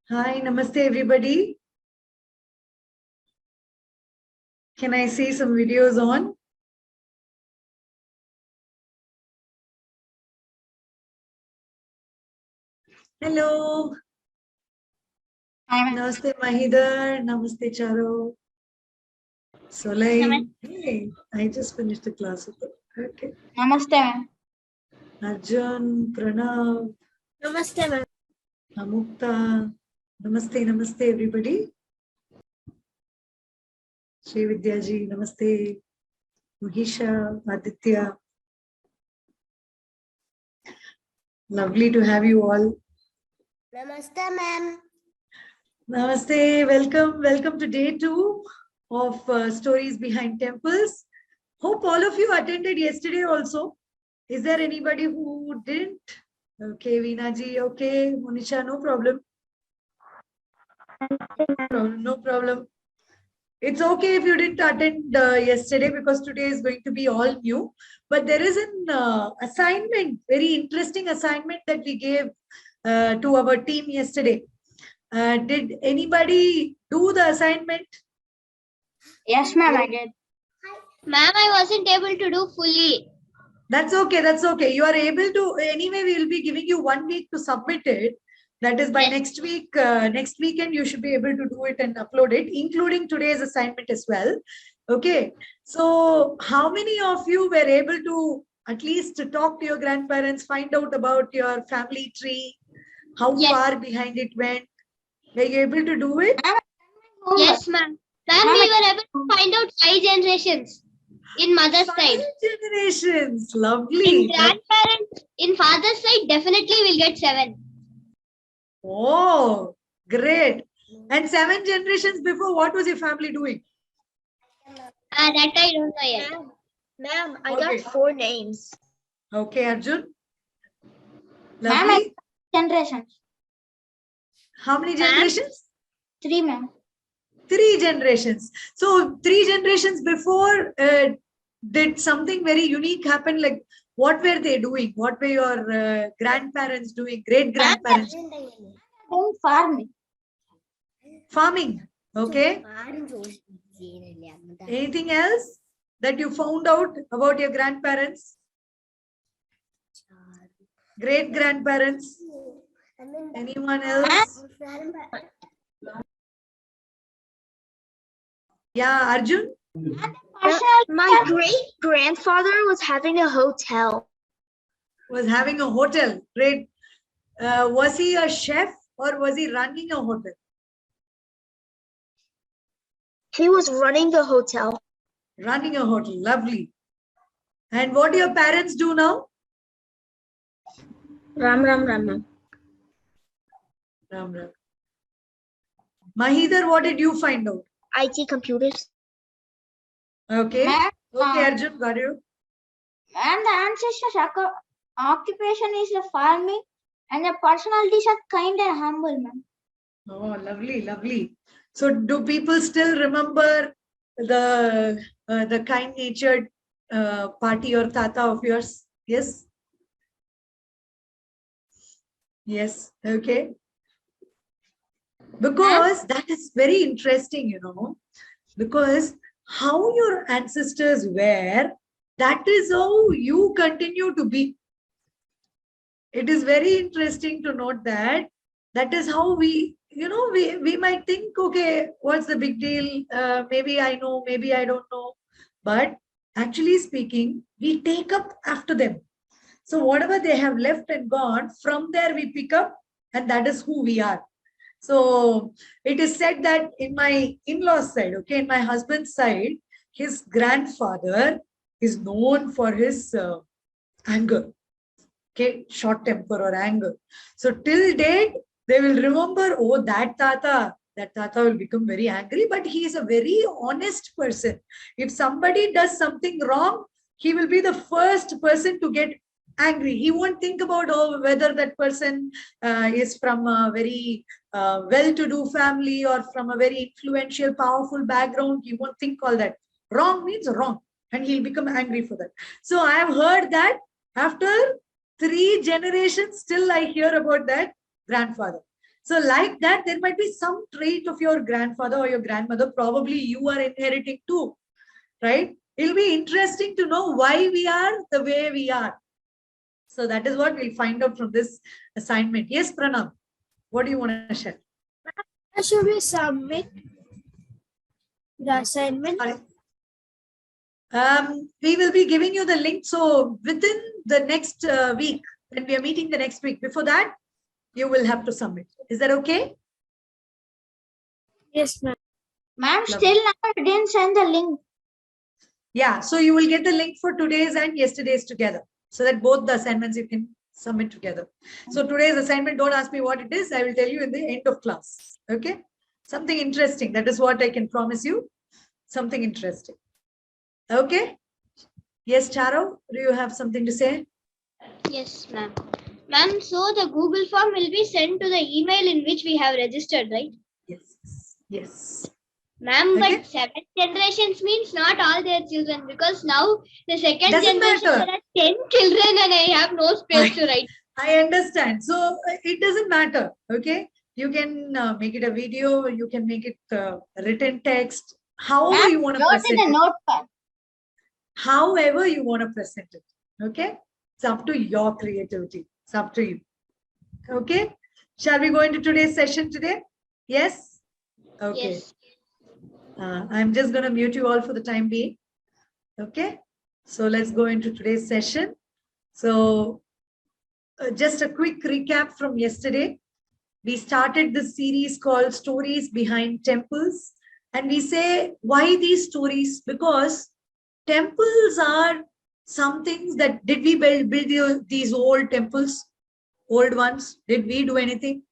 Hi, namaste everybody. Can I see some videos on? Hello. Namaste Mahidar. Namaste Charo. Solai. Hey, I just finished the class. Okay. Namaste, ma'am. Arjun, Pranav. Namaste, ma'am. Amukta. Namaste, namaste everybody. Shri Vidyaji, namaste. Mahisha, Aditya. Lovely to have you all. Namaste, ma'am. Namaste, welcome to day 2 of Stories Behind Temples. Hope all of you attended yesterday also. Is there anybody who didn't? Okay, Veena ji, okay. Monisha, no problem. No problem. It's okay if you didn't attend yesterday because today is going to be all new. But there is an assignment, very interesting assignment that we gave to our team yesterday. Did anybody do the assignment? Yes, ma'am, I did. Ma'am, I wasn't able to do fully. That's okay. That's okay. You are able to. Anyway, we will be giving you 1 week to submit it. That is by next week. Next weekend, you should be able to do it and upload it, including today's assignment as well. Okay. So, how many of you were able to at least talk to your grandparents, find out about your family tree, how far behind it went? Were you able to do it? Yes, ma'am. Ma'am, we were able to find out 5 generations in mother's 5 side. generations. Lovely. In grandparents, in father's side, definitely we'll get 7. Oh, great. And 7 generations before, what was your family doing? That I don't know yet. Ma'am, I got 4 names. Okay, Arjun. Ma'am, Lovely. generations. How many generations? 3, ma'am. 3 generations. So 3 generations before, did something very unique happen? Like, what were they doing? What were your grandparents doing? Great grandparents? Doing farming. Farming. Okay. Anything else that you found out about your grandparents? Great grandparents? Anyone else? Yeah, Arjun? My great-grandfather was having a hotel. Was having a hotel. Great. Was he a chef or was he running a hotel? He was running the hotel. Running a hotel. Lovely. And what do your parents do now? Ram. Ram. Mahidar, what did you find out? IT computers. Okay. Okay, Arjun, got you. And the ancestors' occupation is the farming, and their personalities are kind and humble, ma'am. Oh, lovely, lovely. So, do people still remember the kind-natured party or tata of yours? Yes. Yes. Okay. Because that is very interesting, you know, because how your ancestors were, that is how you continue to be. It is very interesting to note that that is how we, you know, we might think, okay, what's the big deal? Maybe I know, maybe I don't know. But actually speaking, we take up after them. So whatever they have left and gone, from there we pick up, and that is who we are. So it is said that in my in-laws side, okay, in my husband's side, his grandfather is known for his anger, okay, short temper or anger. So till date, they will remember, oh, that tata will become very angry, but he is a very honest person. If somebody does something wrong, he will be the first person to get angry. He won't think about, oh, whether that person is from a very well-to-do family or from a very influential, powerful background. He won't think all that. Wrong means wrong, and he'll become angry for that. So I have heard that after 3 generations, still I hear about that grandfather. So like that, there might be some trait of your grandfather or your grandmother. Probably you are inheriting too, right? It'll be interesting to know why we are the way we are. So that is what we'll find out from this assignment. Yes, Pranav, what do you want to share? Should we submit the assignment? Sorry. We will be giving you the link. So within the next week, when we are meeting the next week, before that, you will have to submit. Is that okay? Yes, ma'am. Ma'am, still now didn't send the link. Yeah, so you will get the link for today's and yesterday's together, so that both the assignments you can submit together. So today's assignment, don't ask me what it is. I will tell you in the end of class. Okay? Something interesting. That is what I can promise you. Something interesting. Okay? Yes, Charo, do you have something to say? Yes, ma'am. Ma'am, so the Google form will be sent to the email in which we have registered, right? Yes. Yes. Ma'am, Okay. but 7 generations means not all their children, because now the second Doesn't generation matter. there are 10 children and I have no space to write. I understand. So it doesn't matter. Okay. You can make it a video. You can make it written text. However Ma'am, you want to note present in the it. notepad. However you want to present it. Okay. It's up to your creativity. It's up to you. Okay. Shall we go into today's session today? Yes. Okay. Yes. I'm just going to mute you all for the time being. Okay. So let's go into today's session. So just a quick recap from yesterday. We started this series called Stories Behind Temples. And we say, why these stories? Because temples are some things that, did we build these old temples, old ones? Did we do anything?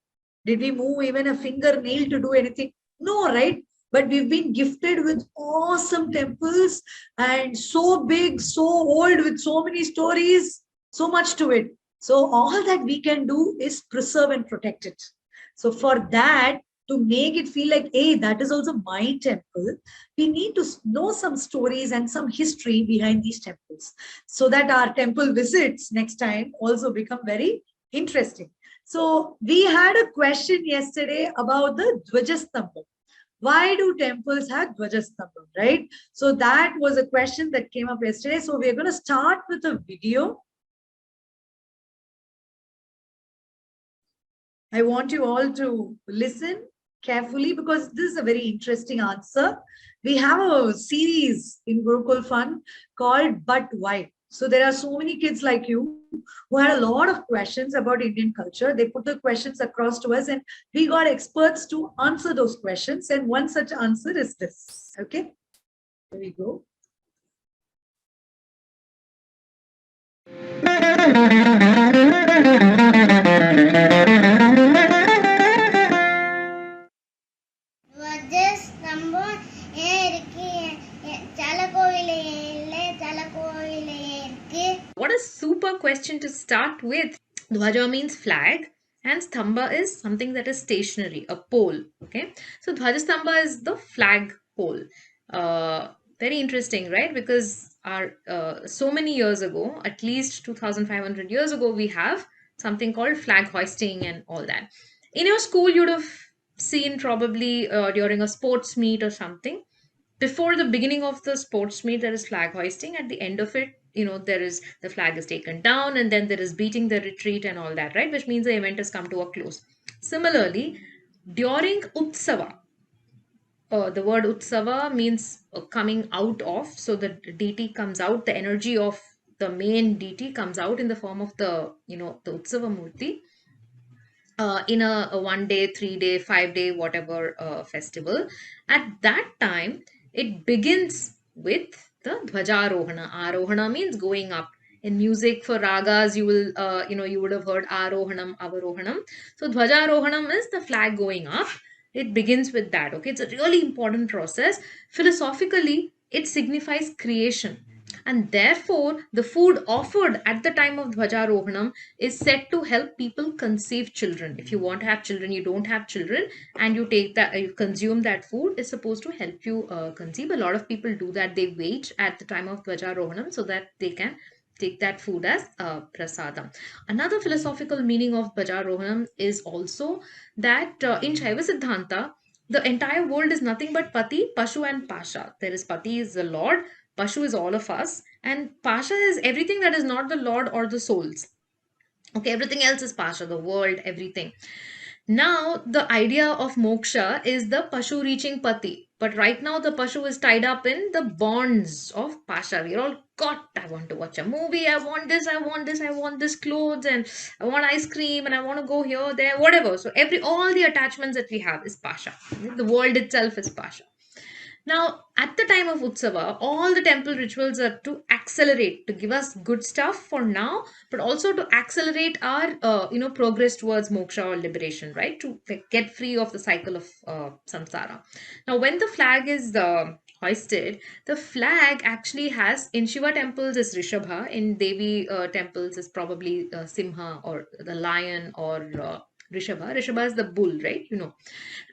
Did we move even a fingernail to do anything? No, right? But we've been gifted with awesome temples and so big, so old, with so many stories, so much to it. So all that we can do is preserve and protect it. So for that, to make it feel like, hey, that is also my temple, we need to know some stories and some history behind these temples, so that our temple visits next time also become very interesting. So we had a question yesterday about the Dvajastambha. Why do temples have Dvajastambha, right? So that was a question that came up yesterday. So we're going to start with a video. I want you all to listen carefully, because this is a very interesting answer. We have a series in Gurucoolfun called But Why? So there are so many kids like you who had a lot of questions about Indian culture. They put the questions across to us and we got experts to answer those questions. And one such answer is this. Okay, here we go. What a super question to start with. Dhwaja means flag and stamba is something that is stationary, a pole. Okay, so Dhwajastamba is the flag pole. Very interesting, right? Because our so many years ago, at least 2,500 years ago, we have something called flag hoisting and all that. In your school, you'd have seen probably during a sports meet or something. Before the beginning of the sports meet, there is flag hoisting. At the end of it, there is the flag is taken down, and then there is beating the retreat and all that, right? Which means the event has come to a close. Similarly, during Utsava, the word Utsava means coming out of. So the deity comes out, the energy of the main deity comes out in the form of the Utsava Murti. In a 1 day, 3 day, 5 day, whatever festival. At that time, it begins with the Dhwajarohana. Arohana means going up. In music for ragas, you will, you would have heard Arohanam, Avarohanam. So Dhwajarohanam is the flag going up. It begins with that. Okay, it's a really important process. Philosophically, it signifies creation. And therefore, the food offered at the time of Dhwajarohanam is said to help people conceive children. If you want to have children, you don't have children, and you take that, you consume that food, is supposed to help you conceive. A lot of people do that. They wait at the time of Dhwajarohanam so that they can take that food as prasadam. Another philosophical meaning of Dwajarohanam is also that in Shaiva Siddhanta, the entire world is nothing but Pati, Pashu, and Pasha. There is Pati is the Lord, Pashu is all of us, and Pasha is everything that is not the Lord or the souls. Okay, everything else is Pasha, the world, everything. Now, the idea of moksha is the Pashu reaching Pati. But right now, the Pashu is tied up in the bonds of Pasha. We're all caught. I want to watch a movie. I want this. I want this. I want this clothes. And I want ice cream. And I want to go here, there, whatever. So, all the attachments that we have is Pasha. The world itself is Pasha. Now, at the time of Utsava, all the temple rituals are to accelerate, to give us good stuff for now, but also to accelerate our, progress towards moksha or liberation, right? To get free of the cycle of samsara. Now, when the flag is hoisted, the flag actually has, in Shiva temples is Rishabha, in Devi temples is probably Simha or the lion or Rishabha. Rishabha is the bull, right?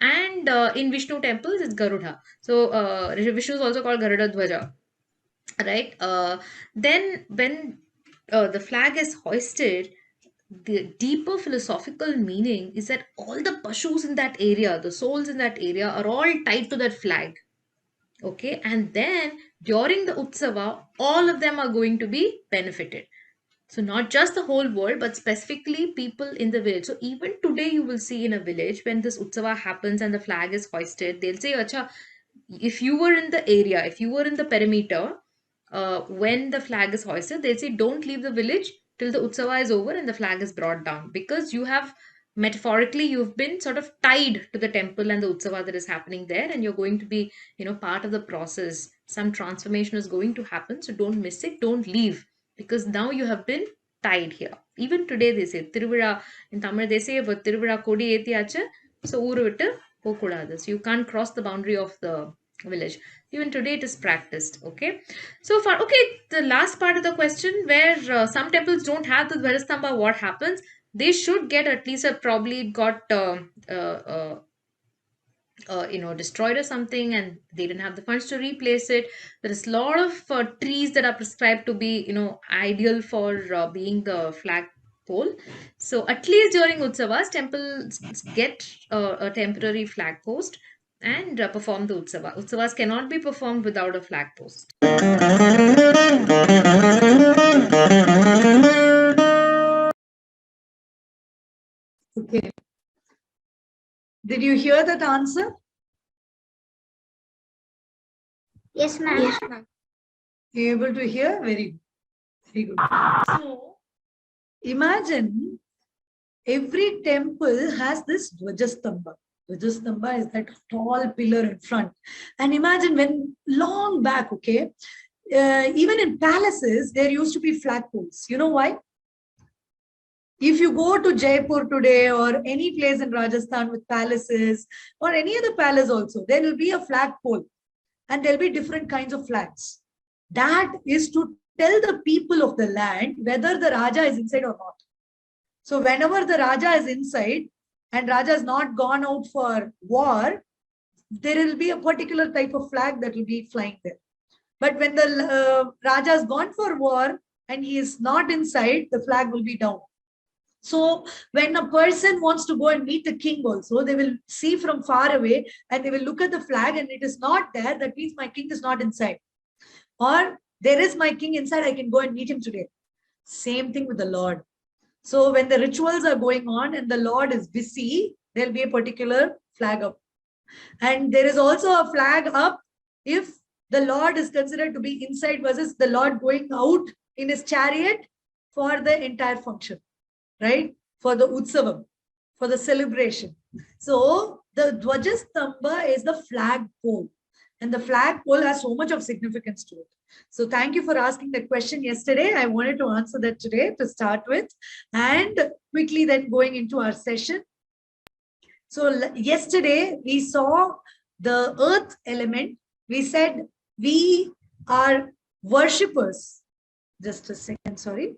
And in Vishnu temples, it's Garuda. So Vishnu is also called Garuda Dwaja, right? Then when the flag is hoisted, the deeper philosophical meaning is that all the pashus in that area, the souls in that area, are all tied to that flag. Okay, and then during the Utsava, all of them are going to be benefited. So not just the whole world, but specifically people in the village. So even today you will see in a village when this Utsava happens and the flag is hoisted, they'll say, Acha, if you were in the area, if you were in the perimeter, when the flag is hoisted, they'll say, don't leave the village till the Utsava is over and the flag is brought down. Because you have, metaphorically, you've been sort of tied to the temple and the Utsava that is happening there, and you're going to be, part of the process. Some transformation is going to happen. So don't miss it, don't leave. Because now you have been tied here. Even today they say, Tiruvira, in Tamil they say, but Tiruvira Kodi Etiyacha, so Uru Vittu Pokudadu. So you can't cross the boundary of the village. Even today it is practiced. Okay. So far, okay, the last part of the question where some temples don't have the Dwajastamba, what happens? They should get at least probably got destroyed or something, and they didn't have the funds to replace it. There is a lot of trees that are prescribed to be, ideal for being the flag pole. So at least during Utsavas, temples get a temporary flag post and perform the Utsava. Utsavas cannot be performed without a flag post. Okay. Did you hear that answer? Yes, ma'am. Yes, ma'am. You able to hear? Very good. So imagine every temple has this Dwajastamba. Dwajastamba is that tall pillar in front. And imagine when long back, okay, even in palaces, there used to be flagpoles. You know why? If you go to Jaipur today or any place in Rajasthan with palaces or any other palace also, there will be a flagpole and there'll be different kinds of flags. That is to tell the people of the land whether the Raja is inside or not. So whenever the Raja is inside and Raja has not gone out for war, there will be a particular type of flag that will be flying there. But when the Raja has gone for war and he is not inside, the flag will be down. So when a person wants to go and meet the king also, they will see from far away and they will look at the flag and it is not there. That means my king is not inside. Or there is my king inside, I can go and meet him today. Same thing with the Lord. So when the rituals are going on and the Lord is busy, there'll be a particular flag up. And there is also a flag up if the Lord is considered to be inside versus the Lord going out in his chariot for the entire function. Right? For the Utsavam, for the celebration. So the Dwajastamba is the flag pole. And the flag pole has so much of significance to it. So thank you for asking that question yesterday. I wanted to answer that today to start with. And quickly then going into our session. So yesterday we saw the earth element. We said we are worshippers. Just a second, sorry.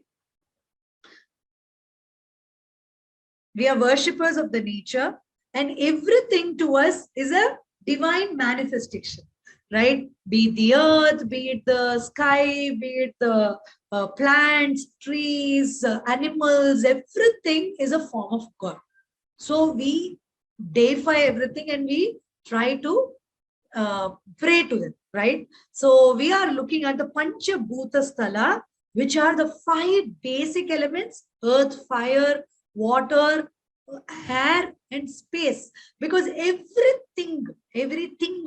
We are worshippers of the nature, and everything to us is a divine manifestation, right? Be it the earth, be it the sky, be it the plants, trees, animals, everything is a form of God. So we deify everything and we try to pray to them, right? So we are looking at the Panchabhuta sthala, which are the 5 basic elements: earth, fire, water, air, and space. Because everything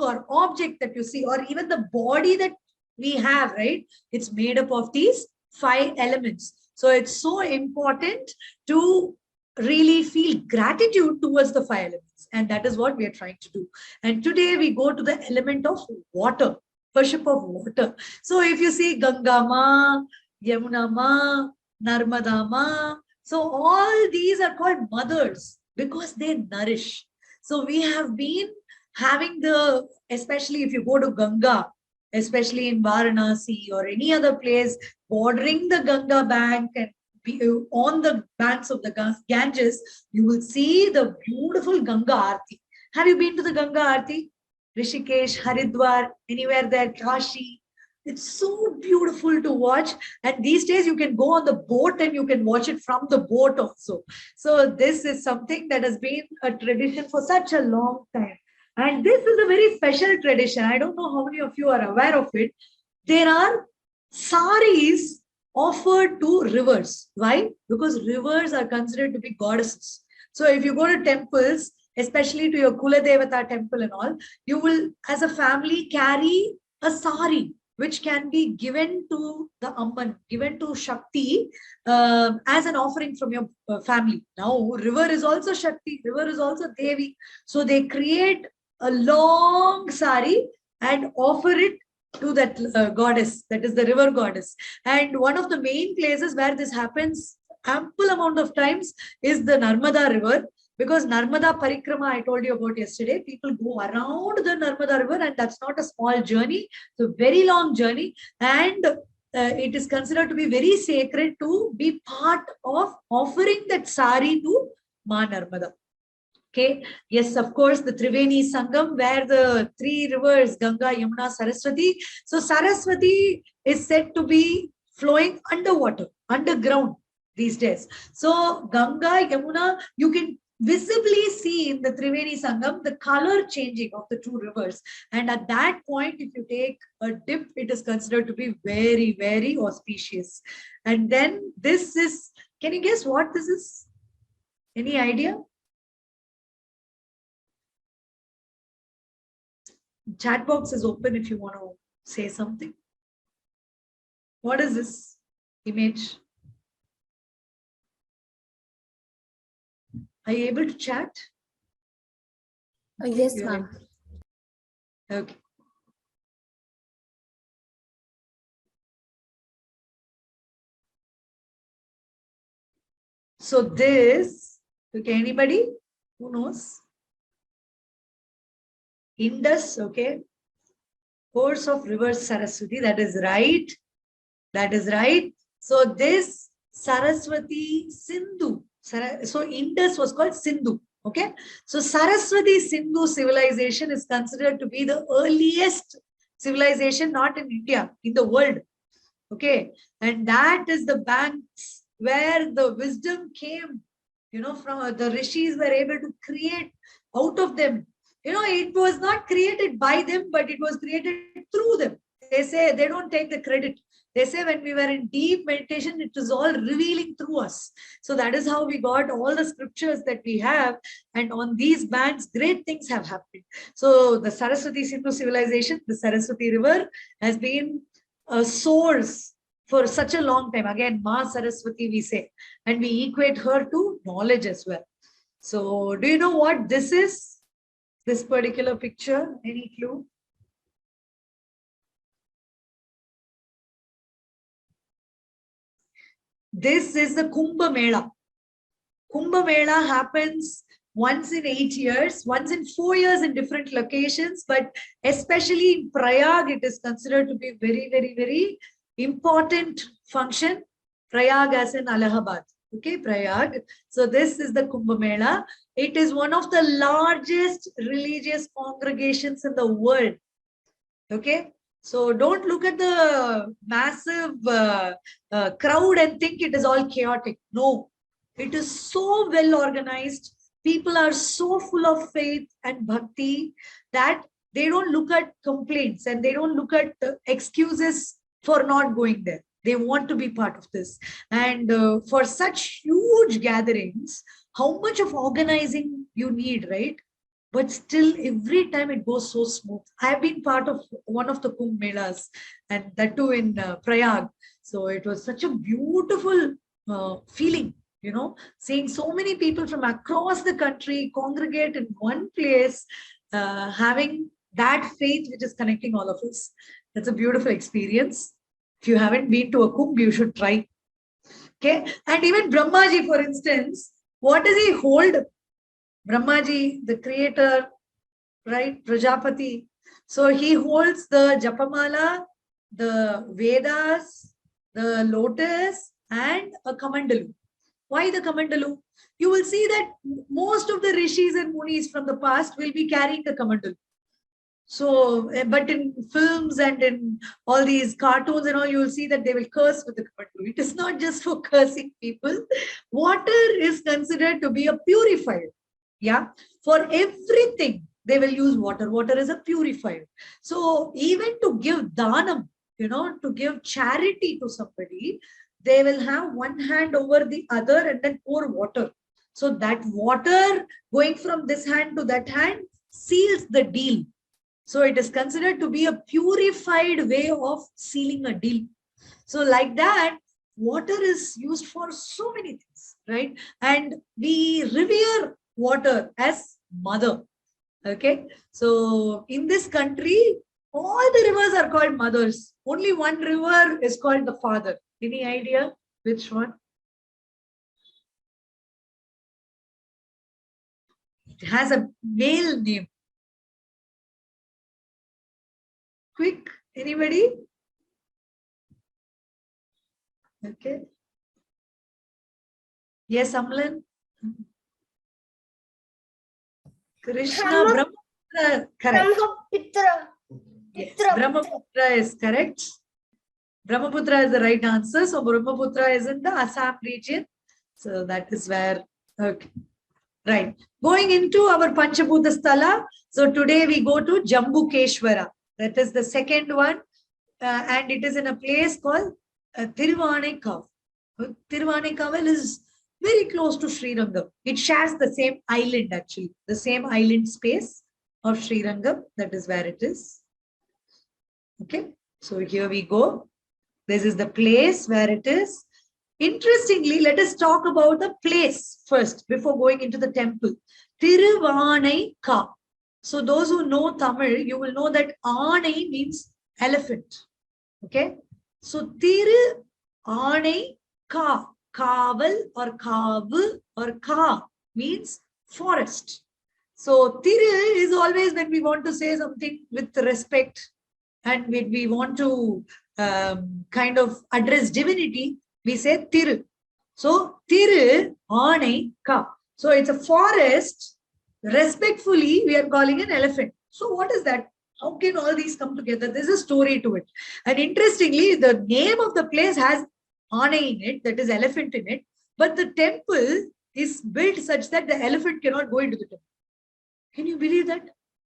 or object that you see, or even the body that we have, right, it's made up of these 5 elements. So it's so important to really feel gratitude towards the 5 elements, and that is what we are trying to do. And today we go to the element of water, worship of water. So if you see Ganga Ma, Yamuna Ma, Narmada Ma, so all these are called mothers because they nourish. So we have been having especially if you go to Ganga, especially in Varanasi or any other place bordering the Ganga bank and on the banks of the Ganges, you will see the beautiful Ganga Aarti. Have you been to the Ganga Aarti? Rishikesh, Haridwar, anywhere there, Kashi. It's so beautiful to watch. And these days you can go on the boat and you can watch it from the boat also. So this is something that has been a tradition for such a long time. And this is a very special tradition. I don't know how many of you are aware of it. There are saris offered to rivers. Why? Because rivers are considered to be goddesses. So if you go to temples, especially to your Kula Devata temple and all, you will, as a family, carry a sari, which can be given to the Amman, given to Shakti as an offering from your family. Now, river is also Shakti, river is also Devi. So they create a long sari and offer it to that goddess, that is the river goddess. And one of the main places where this happens ample amount of times is the Narmada river, because Narmada Parikrama, I told you about yesterday, people go around the Narmada river, and that's not a small journey, it's a very long journey, and it is considered to be very sacred to be part of offering that sari to Ma Narmada. Okay. Yes, of course, the Triveni Sangam, where the 3 rivers, Ganga, Yamuna, Saraswati. So Saraswati is said to be flowing underwater, underground these days. So Ganga, Yamuna, you can visibly see in the Triveni Sangam the color changing of the 2 rivers. And at that point, if you take a dip, it is considered to be very, very auspicious. And then this is, can you guess what this is? Any idea? Chat box is open if you want to say something. What is this image? Are you able to chat? Yes, ma'am. Okay. So this, okay, anybody who knows? Indus, okay. Course of river Saraswati, that is right. That is right. So this Saraswati Sindhu, so Indus was called Sindhu, okay. So Saraswati Sindhu civilization is considered to be the earliest civilization, not in India, in the world, okay. And that is the banks where the wisdom came, you know, from the rishis were able to create out of them. You know, it was not created by them, but it was created through them. They say they don't take the credit. They say when we were in deep meditation, it was all revealing through us. So that is how we got all the scriptures that we have. And on these banks, great things have happened. So the Saraswati Sindhu civilization, the Saraswati River, has been a source for such a long time. Again, Ma Saraswati, we say. And we equate her to knowledge as well. So do you know what this is? This particular picture, any clue? This is the Kumbh Mela. Kumbh Mela happens once in 8 years, once in 4 years in different locations, but especially in Prayag, it is considered to be very, very, very important function. Prayag as in Allahabad. Okay, Prayag. So this is the Kumbh Mela. It is one of the largest religious congregations in the world. Okay, So don't look at the massive crowd and think it is all chaotic. No, it is so well organized. People are so full of faith and bhakti that they don't look at complaints and they don't look at excuses for not going there. They want to be part of this. And for such huge gatherings, how much of organizing you need, right? But still, every time it goes so smooth. I have been part of one of the Kumbh Melas, and that too in Prayag. So it was such a beautiful feeling, seeing so many people from across the country congregate in one place, having that faith which is connecting all of us. That's a beautiful experience. If you haven't been to a Kumbh, you should try. Okay, and even Brahmaji, for instance, what does he hold? Brahmaji, the creator, right? Prajapati. So he holds the Japamala, the Vedas, the lotus, and a Kamandalu. Why the Kamandalu? You will see that most of the rishis and munis from the past will be carrying the Kamandalu. So, but in films and in all these cartoons and all, you will see that they will curse with the Kamandalu. It is not just for cursing people. Water is considered to be a purifier. Yeah, for everything they will use water. Water is a purifier. So even to give dhanam, to give charity to somebody, they will have one hand over the other and then pour water. So that water going from this hand to that hand seals the deal. So it is considered to be a purified way of sealing a deal. So like that, water is used for so many things, right? And we revere water as mother. Okay, so in this country, all the rivers are called mothers. Only one river is called the father. Any idea which one? It has a male name. Quick, anybody? Okay. Yes, Amlan. Krishna Brahmaputra, correct. Yes, Brahmaputra is correct. Brahmaputra is the right answer. So Brahmaputra is in the Assam region. So that is where, okay. Right. Going into our Panchabhuta Sthala. So today we go to Jambukeshwara. That is the second one. And it is in a place called Thiruvanekaval. Thiruvanekaval is very close to Srirangam. It shares the same island actually, the same island space of Srirangam. That is where it is. Okay, so here we go. This is the place where it is. Interestingly, let us talk about the place first before going into the temple. Thiruvaneka. So those who know Tamil, you will know that Aanai means elephant. Okay, so Thiruvaneka. Kaval or Kavu or Ka means forest. So Thiru is always when we want to say something with respect and when we want to kind of address divinity, we say Thiru. So Thiru Aanai Ka. So it's a forest. Respectfully, we are calling an elephant. So what is that? How can all these come together? There's a story to it. And interestingly, the name of the place has Aanai in it, that is elephant in it, but the temple is built such that the elephant cannot go into the temple. Can you believe that?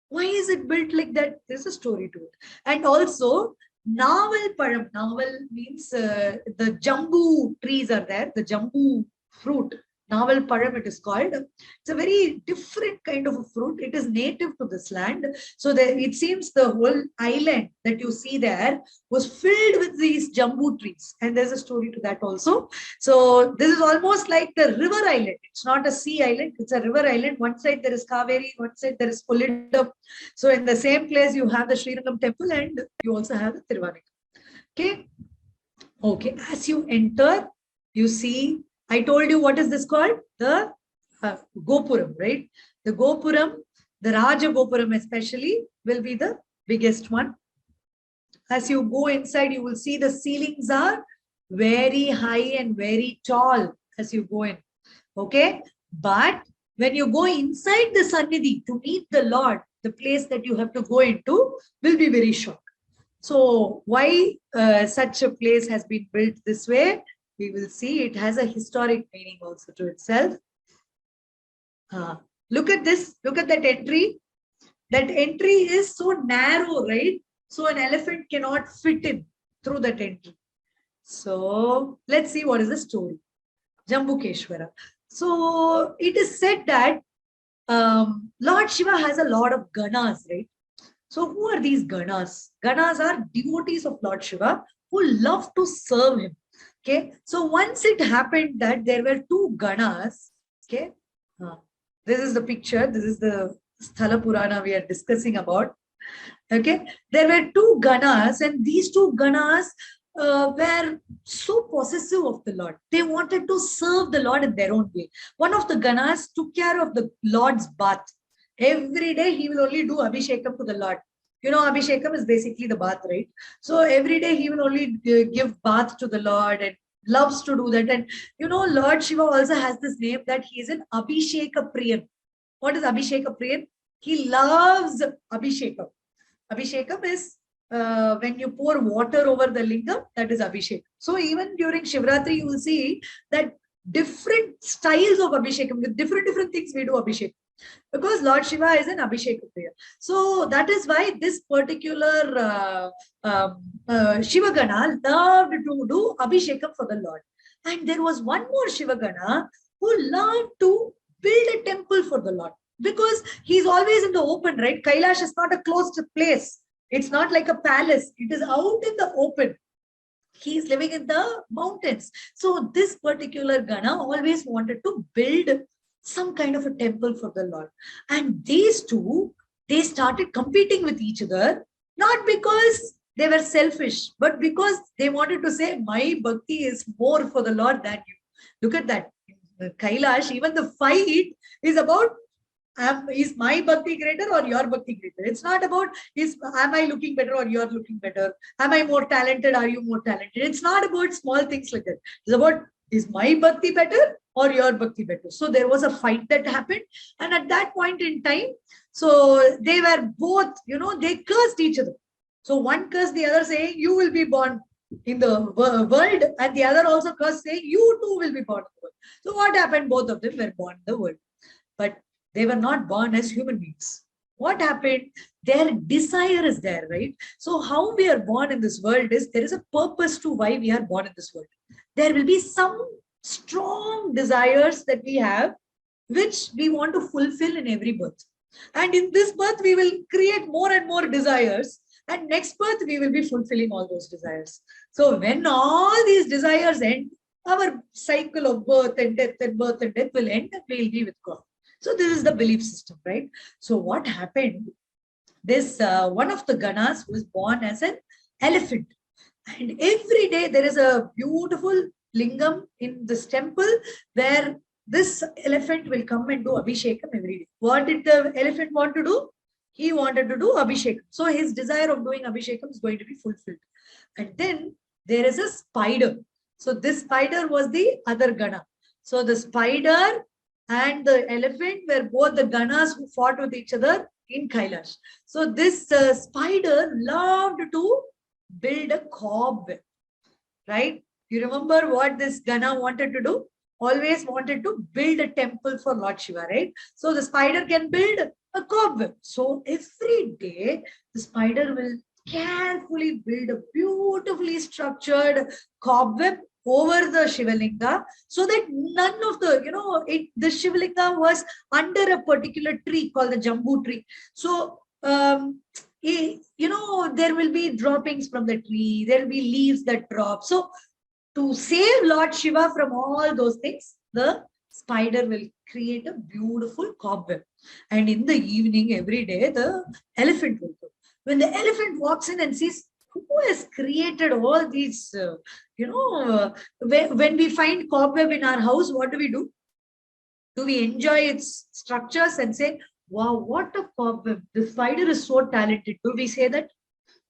Why is it built like that? There's a story to it. And also, Naval Param. Naval means the jambu trees are there, the jambu fruit. Naval Param it is called. It's a very different kind of a fruit. It is native to this land. So it seems the whole island that you see there was filled with these jambu trees. And there's a story to that also. So this is almost like the river island. It's not a sea island. It's a river island. One side there is Kaveri, one side there is Kollidam. So in the same place you have the Srirangam temple and you also have the Thiruvaneka. Okay. Okay. As you enter, you see, I told you what is this called? The Gopuram, right? The Gopuram, the Raja Gopuram especially, will be the biggest one. As you go inside, you will see the ceilings are very high and very tall as you go in. Okay? But when you go inside the Sannidhi to meet the Lord, the place that you have to go into will be very short. So why such a place has been built this way? We will see. It has a historic meaning also to itself. Look at this. Look at that entry. That entry is so narrow, right? So an elephant cannot fit in through that entry. So let's see what is the story. Jambukeshwara. So it is said that Lord Shiva has a lot of ganas, right? So who are these ganas? Ganas are devotees of Lord Shiva who love to serve him. Okay. So once it happened that there were two ganas. Okay. This is the picture. This is the Sthala Purana we are discussing about. Okay. There were two ganas, and these two ganas were so possessive of the Lord. They wanted to serve the Lord in their own way. One of the ganas took care of the Lord's bath. Every day he will only do Abhishekam to the Lord. You know, Abhishekam is basically the bath, right? So every day he will only give bath to the Lord and loves to do that. And you know, Lord Shiva also has this name that he is an Abhisheka Priyan. What is Abhisheka Priyan? He loves Abhishekam. Abhishekam is when you pour water over the lingam, that is Abhishek. So even during Shivratri, you will see that different styles of Abhishekam, with different things we do Abhishek. Because Lord Shiva is an Abhishek player. So that is why this particular Shivagana loved to do Abhishekam for the Lord. And there was one more Shivagana who loved to build a temple for the Lord. Because he's always in the open, right? Kailash is not a closed place. It's not like a palace. It is out in the open. He is living in the mountains. So this particular Gana always wanted to build some kind of a temple for the Lord. And these two, they started competing with each other, not because they were selfish, but because they wanted to say, my bhakti is more for the Lord than you. Look at that. Kailash, even the fight is about, is my bhakti greater or your bhakti greater? It's not about, am I looking better or you're looking better? Am I more talented? Are you more talented? It's not about small things like that. It's about, is my bhakti better or your bhakti better? So there was a fight that happened. And at that point in time, so they were both, you know, they cursed each other. So one cursed the other saying, you will be born in the world. And the other also cursed saying, you too will be born in the world. So what happened? Both of them were born in the world. But they were not born as human beings. What happened? Their desire is there, right? So how we are born in this world is, there is a purpose to why we are born in this world. There will be some strong desires that we have, which we want to fulfill in every birth. And in this birth, we will create more and more desires. And next birth, we will be fulfilling all those desires. So when all these desires end, our cycle of birth and death will end, and we will be with God. So this is the belief system, right? So what happened? This one of the Ganas was born as an elephant. And every day there is a beautiful lingam in this temple where this elephant will come and do Abhishekam every day. What did the elephant want to do? He wanted to do Abhishekam. So his desire of doing Abhishekam is going to be fulfilled. And then there is a spider. So this spider was the other Gana. So the spider and the elephant were both the Ganas who fought with each other in Kailash. So this spider loved to build a cobweb, right? You remember what this Gana wanted to do? Always wanted to build a temple for Lord Shiva, right? So the spider can build a cobweb. So every day the spider will carefully build a beautifully structured cobweb over the Shivalinga, so that none of the, you know, the Shivalinga was under a particular tree called the Jambu tree. So, you know, there will be droppings from the tree, there will be leaves that drop. So to save Lord Shiva from all those things, the spider will create a beautiful cobweb. And in the evening, every day, the elephant will go. When the elephant walks in and sees, who has created all these, you know, when we find cobweb in our house, what do? Do we enjoy its structures and say, wow, what a cobweb, the spider is so talented? Do we say that?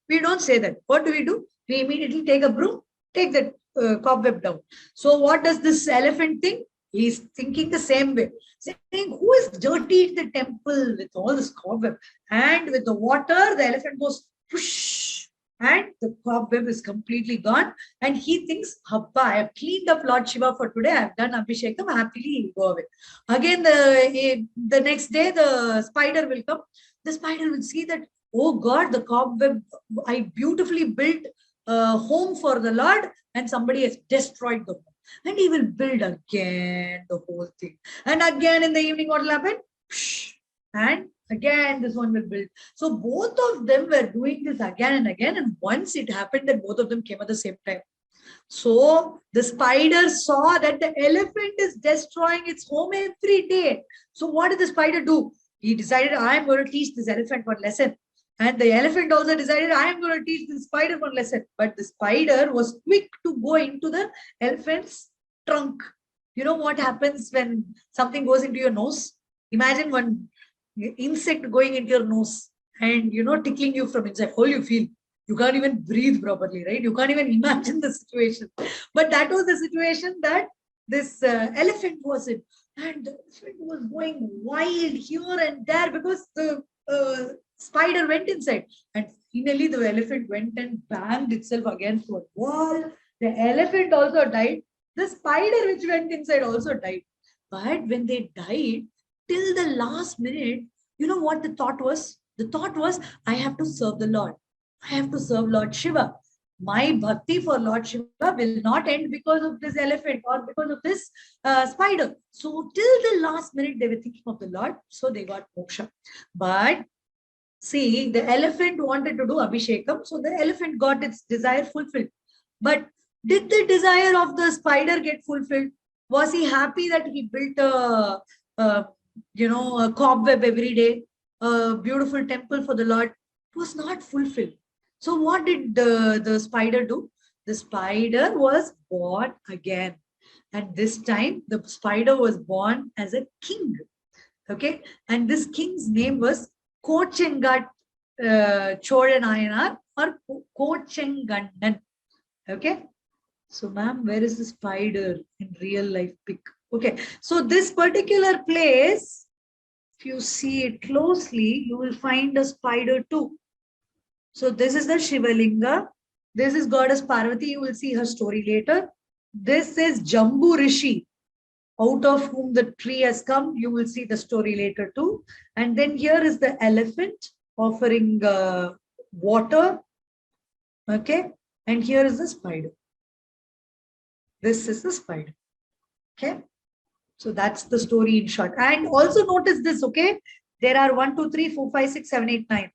We don't say that. What do? We immediately take a broom, take that cobweb down. So what does this elephant think? He's thinking the same way, saying, who has dirtied the temple with all this cobweb? And with the water, the elephant goes, push, and the cobweb is completely gone. And he thinks, Happa, I have cleaned up Lord Shiva for today. I have done Abhishekam. Happily, he'll go away. Again, the next day, the spider will come. The spider will see that, oh God, the cobweb, I beautifully built a home for the Lord, and somebody has destroyed the home. And he will build again the whole thing. And again in the evening, what will happen? And again, this one will build. So both of them were doing this again and again. And once it happened that both of them came at the same time. So the spider saw that the elephant is destroying its home every day. So what did the spider do? He decided, I am going to teach this elephant one lesson. And the elephant also decided, I am going to teach the spider one lesson. But the spider was quick to go into the elephant's trunk. You know what happens when something goes into your nose? Imagine one insect going into your nose and, tickling you from inside. How you feel? You can't even breathe properly, right? You can't even imagine the situation. But that was the situation that this elephant was in. And the elephant was going wild here and there because the spider went inside. And finally, the elephant went and banged itself against a wall. The elephant also died. The spider which went inside also died. But when they died, till the last minute, you know what the thought was? The thought was, I have to serve the Lord. I have to serve Lord Shiva. My bhakti for Lord Shiva will not end because of this elephant or because of this spider. So till the last minute, they were thinking of the Lord. So they got moksha. But see, the elephant wanted to do Abhishekam. So the elephant got its desire fulfilled. But did the desire of the spider get fulfilled? Was he happy that he built a cobweb every day, a beautiful temple for the Lord? It was not fulfilled. So what did the spider do? The spider was born again. And this time, the spider was born as a king. Okay. And this king's name was Kochengat Chodanayanar or Kochengannan. Okay. So, ma'am, where is the spider in real life pic? Okay. So, this particular place, if you see it closely, you will find a spider too. So, this is the Shivalinga. This is Goddess Parvati. You will see her story later. This is Jambu Rishi, out of whom the tree has come. You will see the story later too. And then here is the elephant offering water. Okay. And here is the spider. This is the spider. Okay. So that's the story in short. And also notice this, okay. There are 1, 2, 3, 4, 5, 6, 7, 8, 9.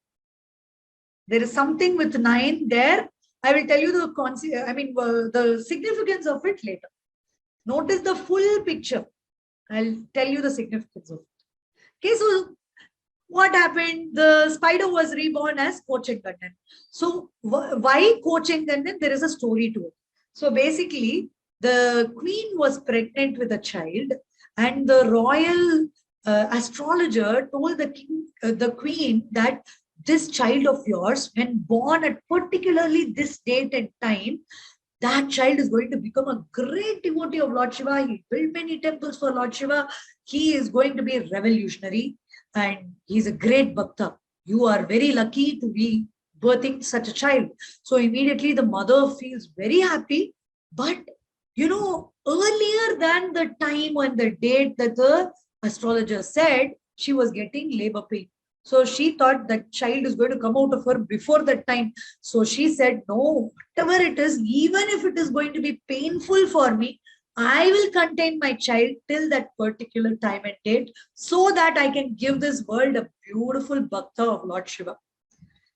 There is something with 9 there. I will tell you the significance of it later. Notice the full picture. I'll tell you the significance of it. Okay, so what happened? The spider was reborn as Kochengannan. So why Kochengannan? There is a story to it. So basically, the queen was pregnant with a child, and the royal astrologer told the queen that this child of yours, when born at particularly this date and time, that child is going to become a great devotee of Lord Shiva. He built many temples for Lord Shiva. He is going to be revolutionary and he's a great bhakta. You are very lucky to be birthing such a child. So immediately the mother feels very happy. But, earlier than the time and the date that the astrologer said, she was getting labor pain. So she thought that child is going to come out of her before that time. So she said, no, whatever it is, even if it is going to be painful for me, I will contain my child till that particular time and date so that I can give this world a beautiful bhakta of Lord Shiva.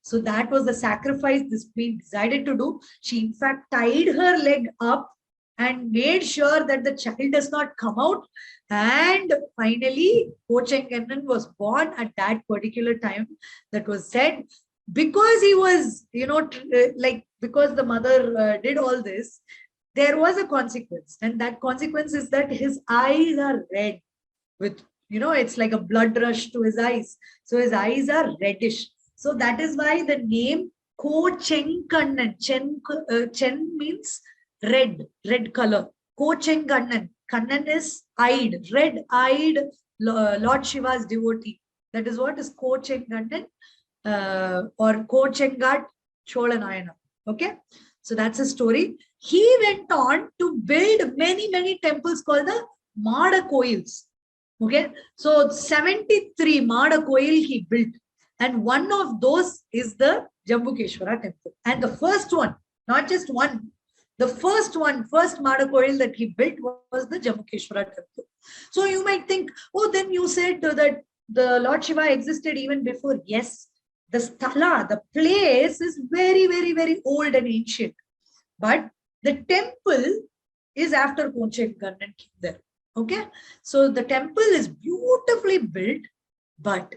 So that was the sacrifice this queen decided to do. She in fact tied her leg up and made sure that the child does not come out. And finally, Kochengannan was born at that particular time that was said. Because he was, because the mother did all this, there was a consequence. And that consequence is that his eyes are red with, it's like a blood rush to his eyes. So his eyes are reddish. So that is why the name Kochengannan, Chen means red color. Kochengannan. Kannan is eyed, red-eyed Lord Shiva's devotee. That is what is Kochengannan or Kochengat Cholanayana. Okay, so that's a story. He went on to build many temples called the Mada Koils. Okay, so 73 Mada Koil he built, and one of those is the Jambukeshwara temple. And the first one, not just one, the first Mada Koil that he built was the Jambukeshwara temple. So you might think, oh, then you said that the Lord Shiva existed even before. Yes, the sthala, the place is very old and ancient. But the temple is after Konchen Kannan came there. Okay, so the temple is beautifully built, but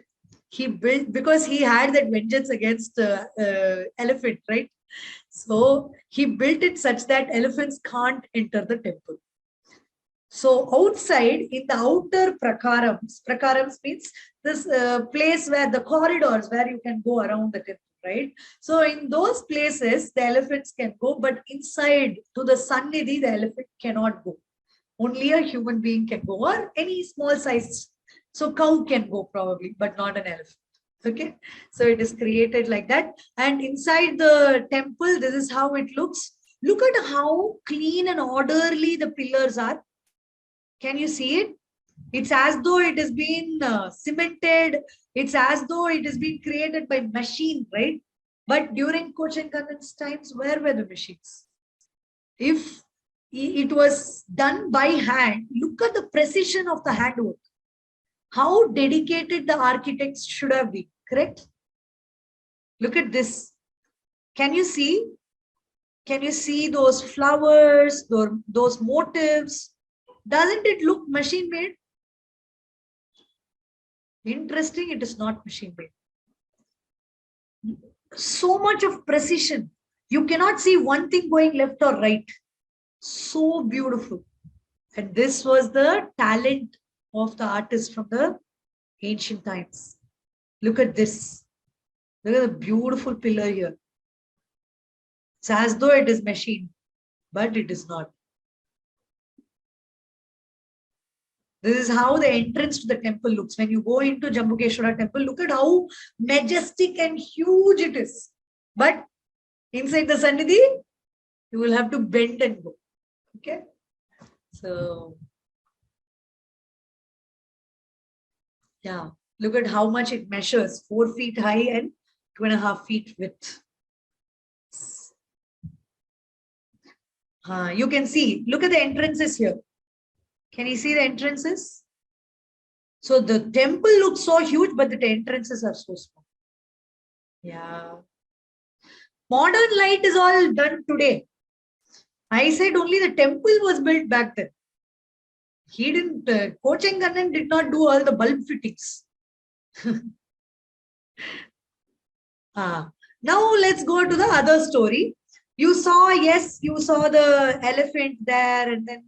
he built because he had that vengeance against elephant, right? So he built it such that elephants can't enter the temple. So outside, in the outer prakarams means this place where the corridors where you can go around the temple, right? So in those places, the elephants can go, but inside to the Sannidhi, the elephant cannot go. Only a human being can go, or any small size. So cow can go probably, but not an elephant. Okay, so it is created like that. And inside the temple, this is how it looks. Look at how clean and orderly the pillars are. Can you see it? It's as though it has been cemented. It's as though it has been created by machine, right? But during Konchen Kannan's times, where were the machines? If it was done by hand, look at the precision of the handwork. How dedicated the architects should have been, correct? Look at this. Can you see? Can you see those flowers, those motifs? Doesn't it look machine made? Interesting, it is not machine made. So much of precision. You cannot see one thing going left or right. So beautiful. And this was the talent of the artist from the ancient times. Look at this. Look at the beautiful pillar here. It's as though it is machined, but it is not. This is how the entrance to the temple looks. When you go into Jambukeshwara temple, look at how majestic and huge it is. But inside the Sannidhi, you will have to bend and go. Okay. So, yeah, look at how much it measures. 4 feet high and 2.5 feet width. You can see, look at the entrances here. Can you see the entrances? So the temple looks so huge, but the entrances are so small. Yeah. Modern light is all done today. I said only the temple was built back then. He didn't, Konchen Kannan did not do all the bulb fittings. Now let's go to the other story. You saw, yes, you saw the elephant there and then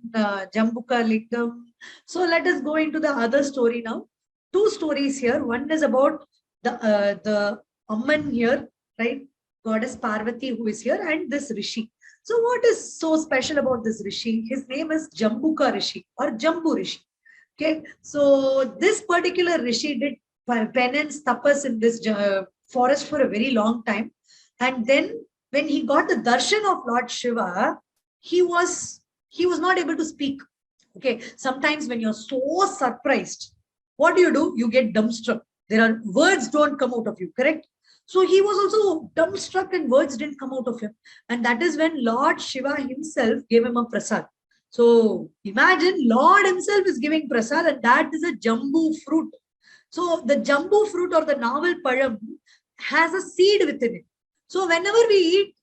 Jambuka Lingam. So let us go into the other story now. 2 stories here. One is about the Amman here, right? Goddess Parvati who is here, and this Rishi. So what is so special about this Rishi? His name is Jambuka Rishi or Jambu Rishi. Okay, so this particular Rishi did penance tapas in this forest for a very long time. And then when he got the darshan of Lord Shiva, he was not able to speak. Okay, sometimes when you're so surprised, what do? You get dumbstruck. There are words don't come out of you, correct? So he was also dumbstruck and words didn't come out of him. And that is when Lord Shiva himself gave him a prasad. So imagine Lord himself is giving prasad, and that is a jambu fruit. So the jambu fruit or the navel palam has a seed within it. So whenever we eat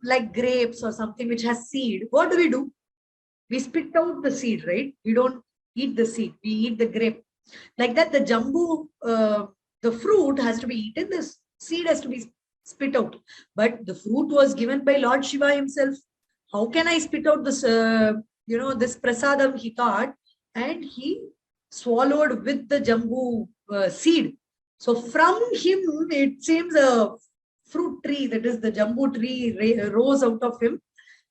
like grapes or something which has seed, what do? We spit out the seed, right? We don't eat the seed. We eat the grape. Like that, the jambu, the fruit has to be eaten. This seed has to be spit out. But the fruit was given by Lord Shiva himself. How can I spit out this, this prasadam, he thought, and he swallowed with the jambu seed. So from him, it seems a fruit tree, that is the jambu tree, rose out of him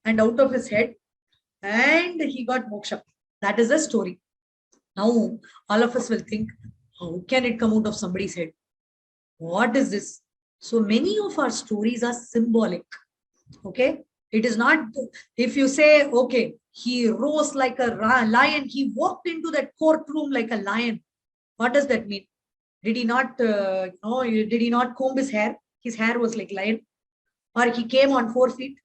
and out of his head, and he got moksha. That is the story. Now, all of us will think, how can it come out of somebody's head? What is this? So many of our stories are symbolic. Okay. It is not, if you say, okay, he rose like a lion, he walked into that courtroom like a lion. What does that mean? Did he not, did he not comb his hair? His hair was like lion. Or he came on 4 feet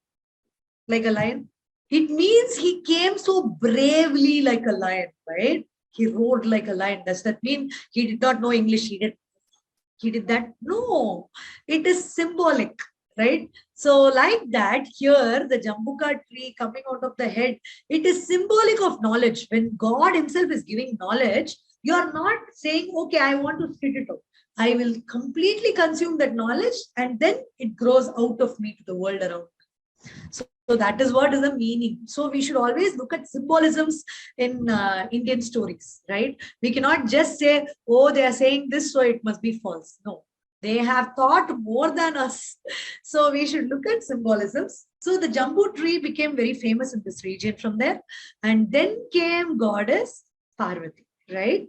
like a lion. It means he came so bravely like a lion, right? He roared like a lion. Does that mean he did not know English? He did that? No, it is symbolic, right? So like that, here the Jambuka tree coming out of the head, it is symbolic of knowledge. When God himself is giving knowledge, you are not saying, okay, I want to spit it out. I will completely consume that knowledge and then it grows out of me to the world around. So that is what is the meaning. So we should always look at symbolisms in Indian stories, right? We cannot just say, oh, they are saying this, so it must be false. No, they have thought more than us. So we should look at symbolisms. So the Jambu tree became very famous in this region from there. And then came goddess Parvati, right?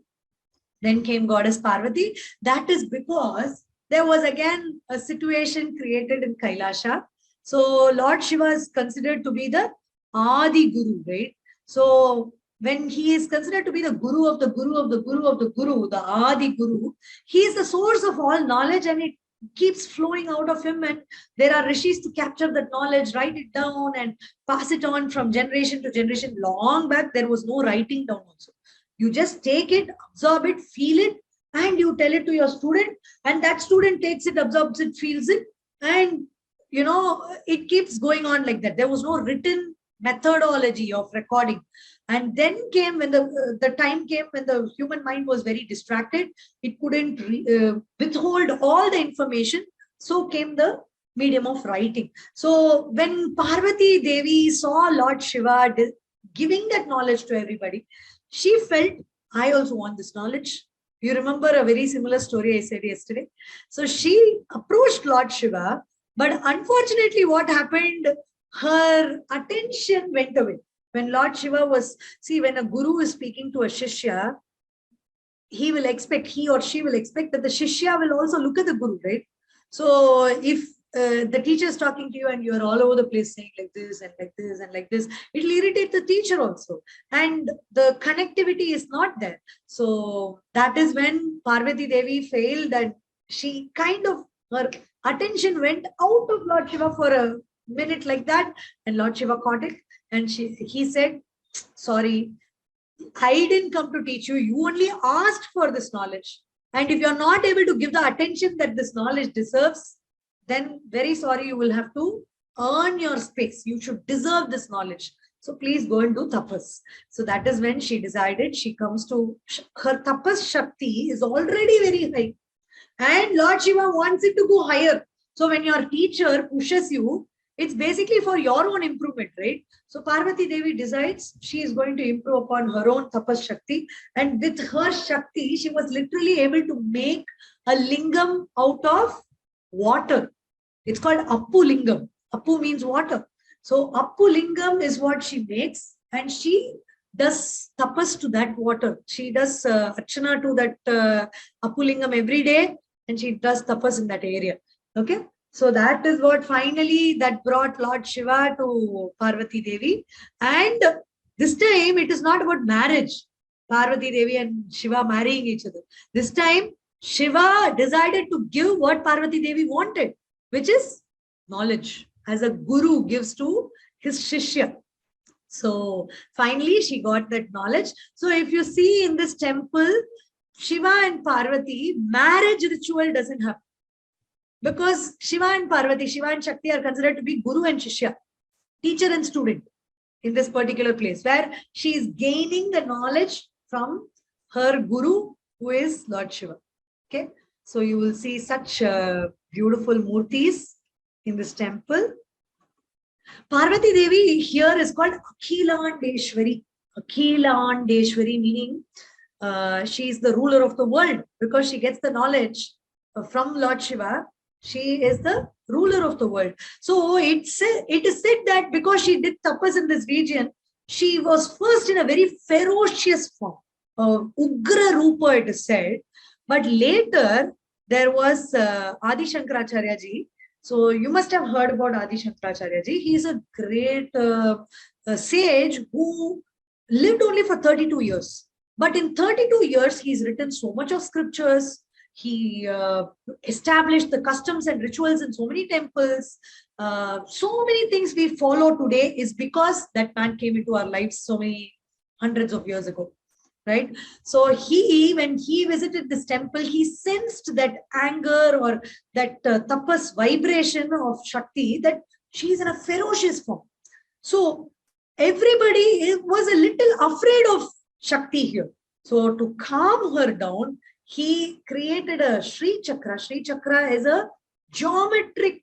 Then came goddess Parvati. That is because there was again a situation created in Kailasha. So Lord Shiva is considered to be the Adi Guru, right? So when he is considered to be the Guru of the Guru of the Guru of the Guru, the Adi Guru, he is the source of all knowledge and it keeps flowing out of him. And there are rishis to capture that knowledge, write it down and pass it on from generation to generation. Long back, there was no writing down also. You just take it, absorb it, feel it, and you tell it to your student, and that student takes it, absorbs it, feels it, and it keeps going on like that. There was no written methodology of recording. And then came when the time came when the human mind was very distracted, it couldn't withhold all the information. So came the medium of writing. So when Parvati Devi saw Lord Shiva giving that knowledge to everybody, she felt, I also want this knowledge. You remember a very similar story I said yesterday. So she approached Lord Shiva, but unfortunately what happened, her attention went away. When Lord Shiva was, see, when a guru is speaking to a shishya, he or she will expect that the shishya will also look at the guru, right? So if the teacher is talking to you and you're all over the place saying like this and like this and like this, it will irritate the teacher also. And the connectivity is not there. So that is when Parvati Devi failed and she kind of, her attention went out of Lord Shiva for a minute like that. And Lord Shiva caught it. And he said, sorry, I didn't come to teach you. You only asked for this knowledge. And if you're not able to give the attention that this knowledge deserves, then very sorry, you will have to earn your space. You should deserve this knowledge. So please go and do tapas. So that is when she decided she comes to, her tapas shakti is already very high. And Lord Shiva wants it to go higher. So when your teacher pushes you, it's basically for your own improvement, right? So Parvati Devi decides she is going to improve upon her own tapas shakti. And with her shakti, she was literally able to make a lingam out of water. It's called Appu Lingam. Appu means water. So Appu Lingam is what she makes, and she does tapas to that water. She does archana to that Appu Lingam every day, and she does tapas in that area. Okay. So that is what finally that brought Lord Shiva to Parvati Devi. And this time it is not about marriage. Parvati Devi and Shiva marrying each other. This time Shiva decided to give what Parvati Devi wanted, which is knowledge, as a guru gives to his shishya. So finally she got that knowledge. So if you see in this temple, Shiva and Parvati, marriage ritual doesn't happen. Because Shiva and Parvati, Shiva and Shakti are considered to be guru and shishya, teacher and student in this particular place, where she is gaining the knowledge from her guru, who is Lord Shiva. Okay, so you will see such beautiful murtis in this temple. Parvati Devi here is called Akhilandeshwari. Akhilandeshwari meaning she is the ruler of the world, because she gets the knowledge from Lord Shiva. She is the ruler of the world. So it is said that because she did tapas in this region, she was first in a very ferocious form. Ugra Rupa, it is said. But later, there was Adi Shankaracharya ji. So you must have heard about Adi Shankaracharya ji. He is a great sage who lived only for 32 years. But in 32 years, he's written so much of scriptures. He established the customs and rituals in so many temples. So many things we follow today is because that man came into our lives so many hundreds of years ago. Right? So when he visited this temple, he sensed that anger or that tapas vibration of Shakti, that she is in a ferocious form. So everybody was a little afraid of Shakti here. So to calm her down, he created a Sri Chakra. Sri Chakra is a geometric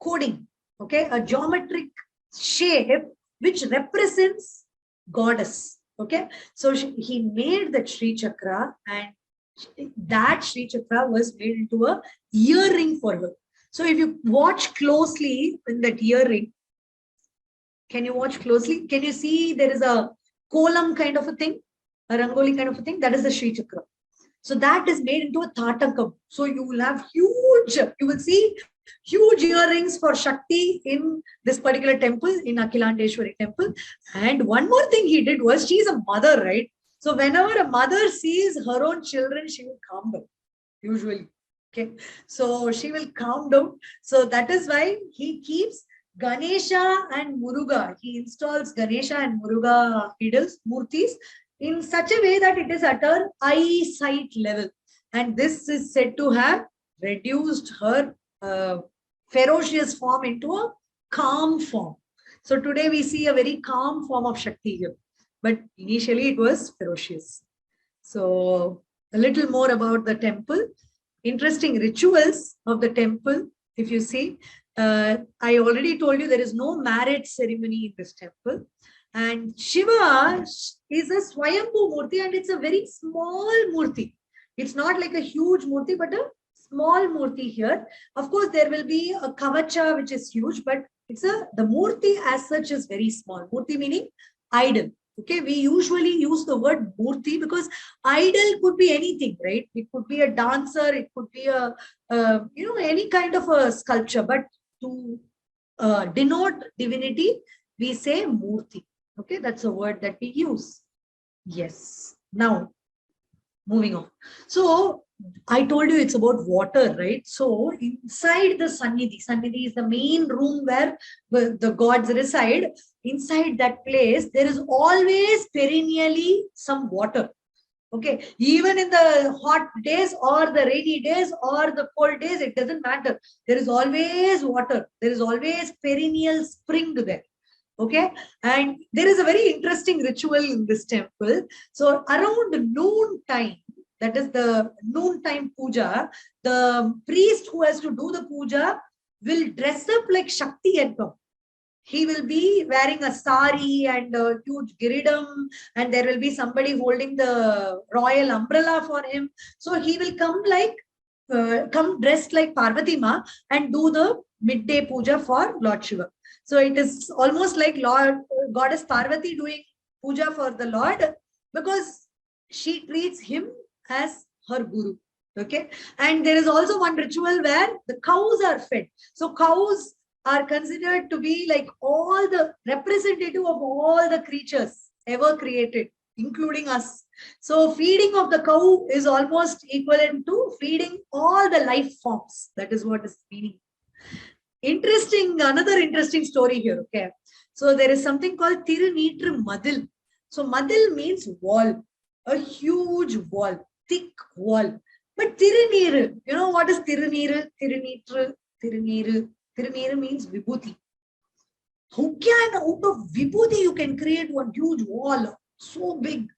coding, okay, a geometric shape which represents goddess. Okay, so he made that Sri Chakra, and that Sri Chakra was made into a earring for her. So if you watch closely in that earring, can you watch closely? Can you see there is a kolam kind of a thing, a rangoli kind of a thing? That is the Sri Chakra. So that is made into a tatakam. So you will have you will see huge earrings for Shakti in this particular temple, in Akhilandeshwari temple. And one more thing he did was, she is a mother, right? So whenever a mother sees her own children, she will calm down, usually. Okay, so she will calm down. So that is why he keeps Ganesha and Muruga. He installs Ganesha and Muruga idols, murtis, in such a way that it is at her eyesight level. And this is said to have reduced her ferocious form into a calm form. So today we see a very calm form of Shakti here. But initially it was ferocious. So a little more about the temple. Interesting rituals of the temple. If you see, I already told you there is no marriage ceremony in this temple. And Shiva is a Swayambhu Murti, and it's a very small Murti. It's not like a huge Murti, but a small Murti here. Of course, there will be a Kavacha, which is huge, but the Murti as such is very small. Murti meaning idol. Okay, we usually use the word Murti because idol could be anything, right? It could be a dancer, it could be any kind of a sculpture, but to denote divinity, we say Murti. Okay, that's a word that we use. Yes. Now, moving on. So, I told you it's about water, right? So, inside the Sannidhi is the main room where the gods reside. Inside that place, there is always perennially some water. Okay, even in the hot days or the rainy days or the cold days, it doesn't matter. There is always water. There is always perennial spring there. Okay, and there is a very interesting ritual in this temple. So around noon time, that is the noontime puja, the priest who has to do the puja will dress up like Shakti and come. He will be wearing a sari and a huge giridam, and there will be somebody holding the royal umbrella for him. So he will come dressed like Parvati Ma and do the midday puja for Lord Shiva. So it is almost like Goddess Parvati doing puja for the Lord, because she treats him as her guru. Okay, and there is also one ritual where the cows are fed. So cows are considered to be like all the representative of all the creatures ever created, including us. So feeding of the cow is almost equivalent to feeding all the life forms. That is what is meaning. Another interesting story here. Okay, so there is something called Tirunitru Madil. So Madil means wall, a huge wall, thick wall. But Tiruniru, you know what is Tiruniru? Tiruniru means Vibhuti. How can out of Vibhuti you can create one huge wall so big?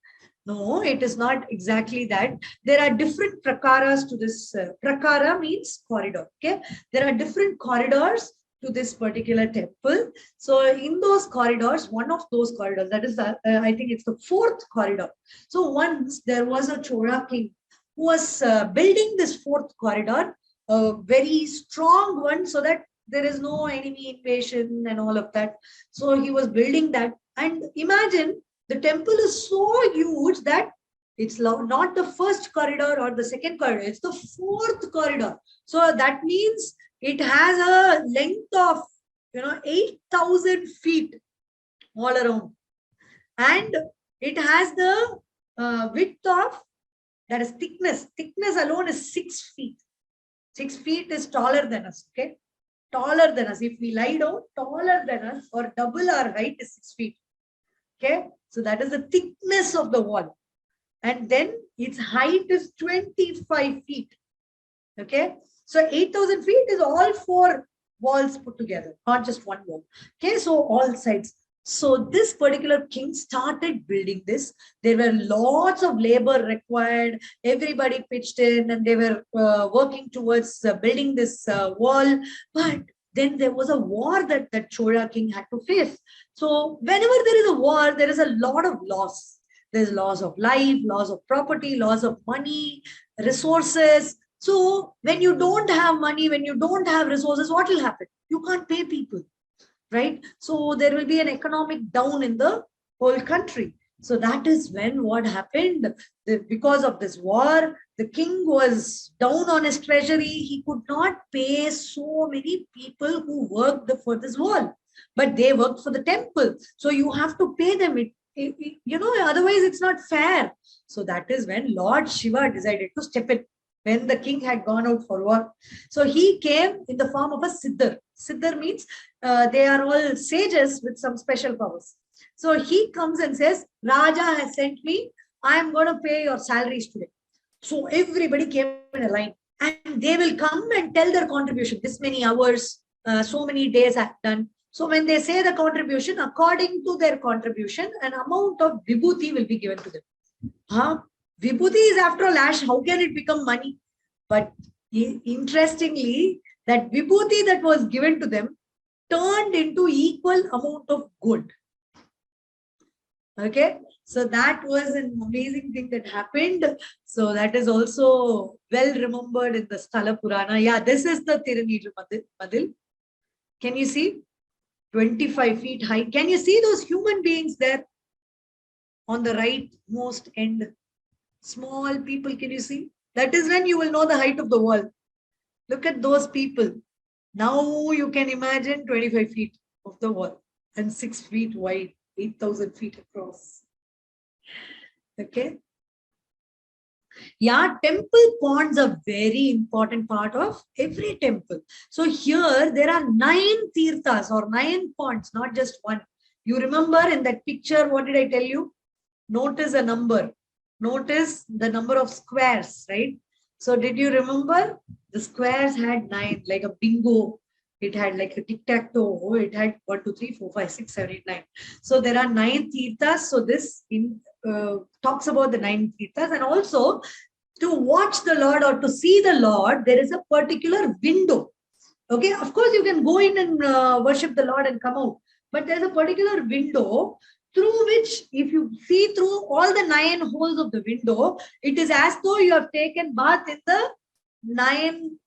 No, it is not exactly that. There are different prakaras to this. Prakara means corridor. Okay, there are different corridors to this particular temple. So in those corridors, one of those corridors, that is, I think it's the fourth corridor. So once there was a Chola king who was building this fourth corridor, a very strong one, so that there is no enemy invasion and all of that. So he was building that, and imagine, the temple is so huge that it's not the first corridor or the second corridor, it's the fourth corridor. So that means It has a length of 8,000 feet all around, and it has the width of, that is thickness. Thickness alone is 6 feet. 6 feet is taller than us. Okay, taller than us. If we lie down, taller than us or double our height is 6 feet. Okay, so that is the thickness of the wall, and then its height is 25 feet. Okay, so 8,000 feet is all 4 walls put together, not just one wall. Okay, so all sides. So this particular king started building this. There were lots of labor required. Everybody pitched in, and they were working towards building this wall. But then there was a war that the Chola king had to face. So whenever there is a war, there is a lot of loss. There's loss of life, loss of property, loss of money, resources. So when you don't have money, when you don't have resources, what will happen? You can't pay people, right? So there will be an economic down in the whole country. So that is when what happened. Because of this war, the king was down on his treasury. He could not pay so many people who worked for this wall, but they worked for the temple. So you have to pay them. Otherwise it's not fair. So that is when Lord Shiva decided to step in, when the king had gone out for war. So he came in the form of a Siddhar. Siddhar means they are all sages with some special powers. So he comes and says, Raja has sent me. I am going to pay your salaries today. So everybody came in a line, and they will come and tell their contribution. This many hours, so many days I've done. So when they say the contribution, according to their contribution, an amount of vibhuti will be given to them. Vibhuti is after all ash. How can it become money? But interestingly, that vibhuti that was given to them turned into equal amount of gold. Okay, so that was an amazing thing that happened. So that is also well remembered in the Sthala Purana. Yeah, this is the Tirunellu Madil. Can you see? 25 feet high. Can you see those human beings there on the rightmost end? Small people, can you see? That is when you will know the height of the wall. Look at those people. Now you can imagine 25 feet of the wall and 6 feet wide, 8,000 feet across. Okay. Yeah, temple ponds are very important part of every temple. So here there are 9 tirthas or 9 ponds, not just one. You remember in that picture, what did I tell you? Notice a number. Notice the number of squares, right? So did you remember? The squares had 9, like a bingo. It had like a tic-tac-toe. It had 1, 2, 3, 4, 5, 6, 7, 8, 9. So there are 9 tirthas. So this talks about the 9 tirthas. And also to watch the Lord or to see the Lord, there is a particular window. Okay, of course you can go in and worship the Lord and come out. But there's a particular window through which, if you see through all the 9 holes of the window, it is as though you have taken bath in the 9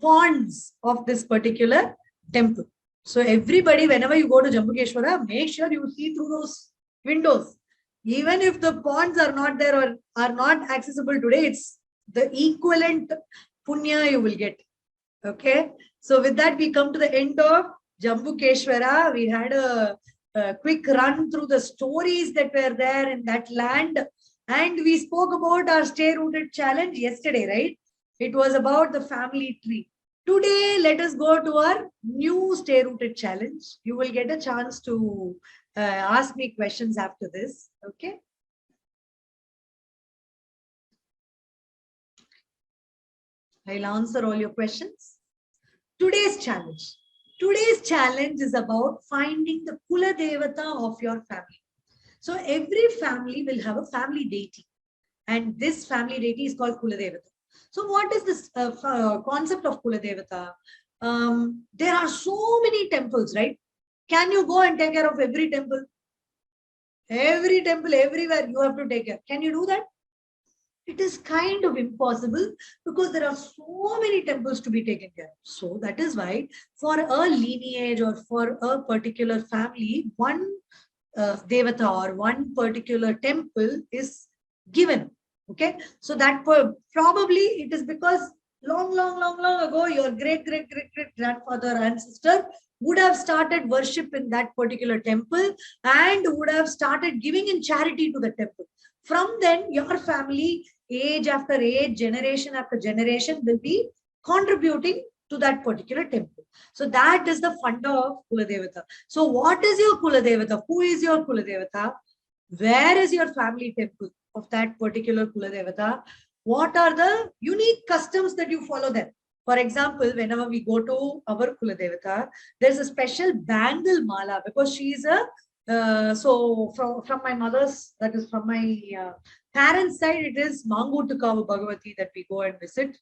ponds of this particular temple. So everybody, whenever you go to Jambukeshwara, make sure you see through those windows. Even if the ponds are not there or are not accessible today, it's the equivalent punya you will get. Okay. So with that, we come to the end of Jambukeshwara. We had a quick run through the stories that were there in that land. And we spoke about our Stay Rooted challenge yesterday, right? It was about the family tree. Today, let us go to our new Stay Rooted challenge. You will get a chance to ask me questions after this. Okay. I'll answer all your questions. Today's challenge. Today's challenge is about finding the Kula Devata of your family. So every family will have a family deity, and this family deity is called Kula Devata. So what is this concept of Kula Devata? There are so many temples, right? Can you go and take care of every temple? Every temple, everywhere you have to take care. Can you do that? It is kind of impossible because there are so many temples to be taken care of. So that is why for a lineage or for a particular family, one devata or one particular temple is given. Okay. So that probably it is because long ago, your great grandfather ancestor would have started worship in that particular temple and would have started giving in charity to the temple. From then, your family, age after age, generation after generation, will be contributing to that particular temple. So that is the funda of Kuladevata. So what is your Kuladevata? Who is your Kuladevata? Where is your family temple of that particular Kuladevata? What are the unique customs that you follow there? For example, whenever we go to our Kuladevata, there's a special bangle mala because she is a so from my mother's, that is from my parents' side, it is Mangutukavu Bhagavati that we go and visit.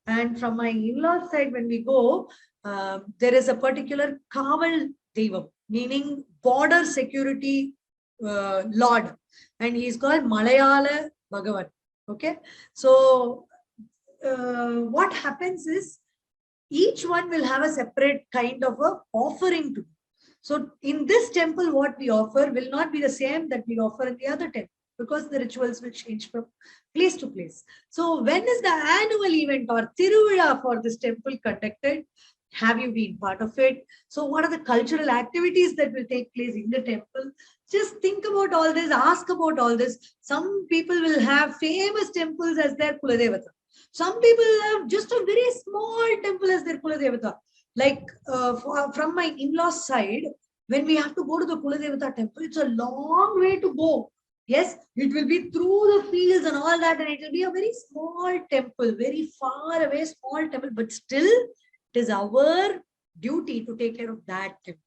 And from my in-laws side, when we go, there is a particular Kaval Devam, meaning border security Lord, and he is called Malayala Bhagavan. Okay, so what happens is each one will have a separate kind of a offering to. So in this temple, what we offer will not be the same that we offer in the other temple because the rituals will change from place to place. So when is the annual event or Tiruvila for this temple conducted? Have you been part of it? So what are the cultural activities that will take place in the temple? Just think about all this, ask about all this. Some people will have famous temples as their Kuladevata. Some people have just a very small temple as their Kuladevata. Like from my in-laws side, when we have to go to the Kuladevata temple, it's a long way to go. Yes, it will be through the fields and all that, and it will be a very small temple, very far away, small temple, but still it is our duty to take care of that temple.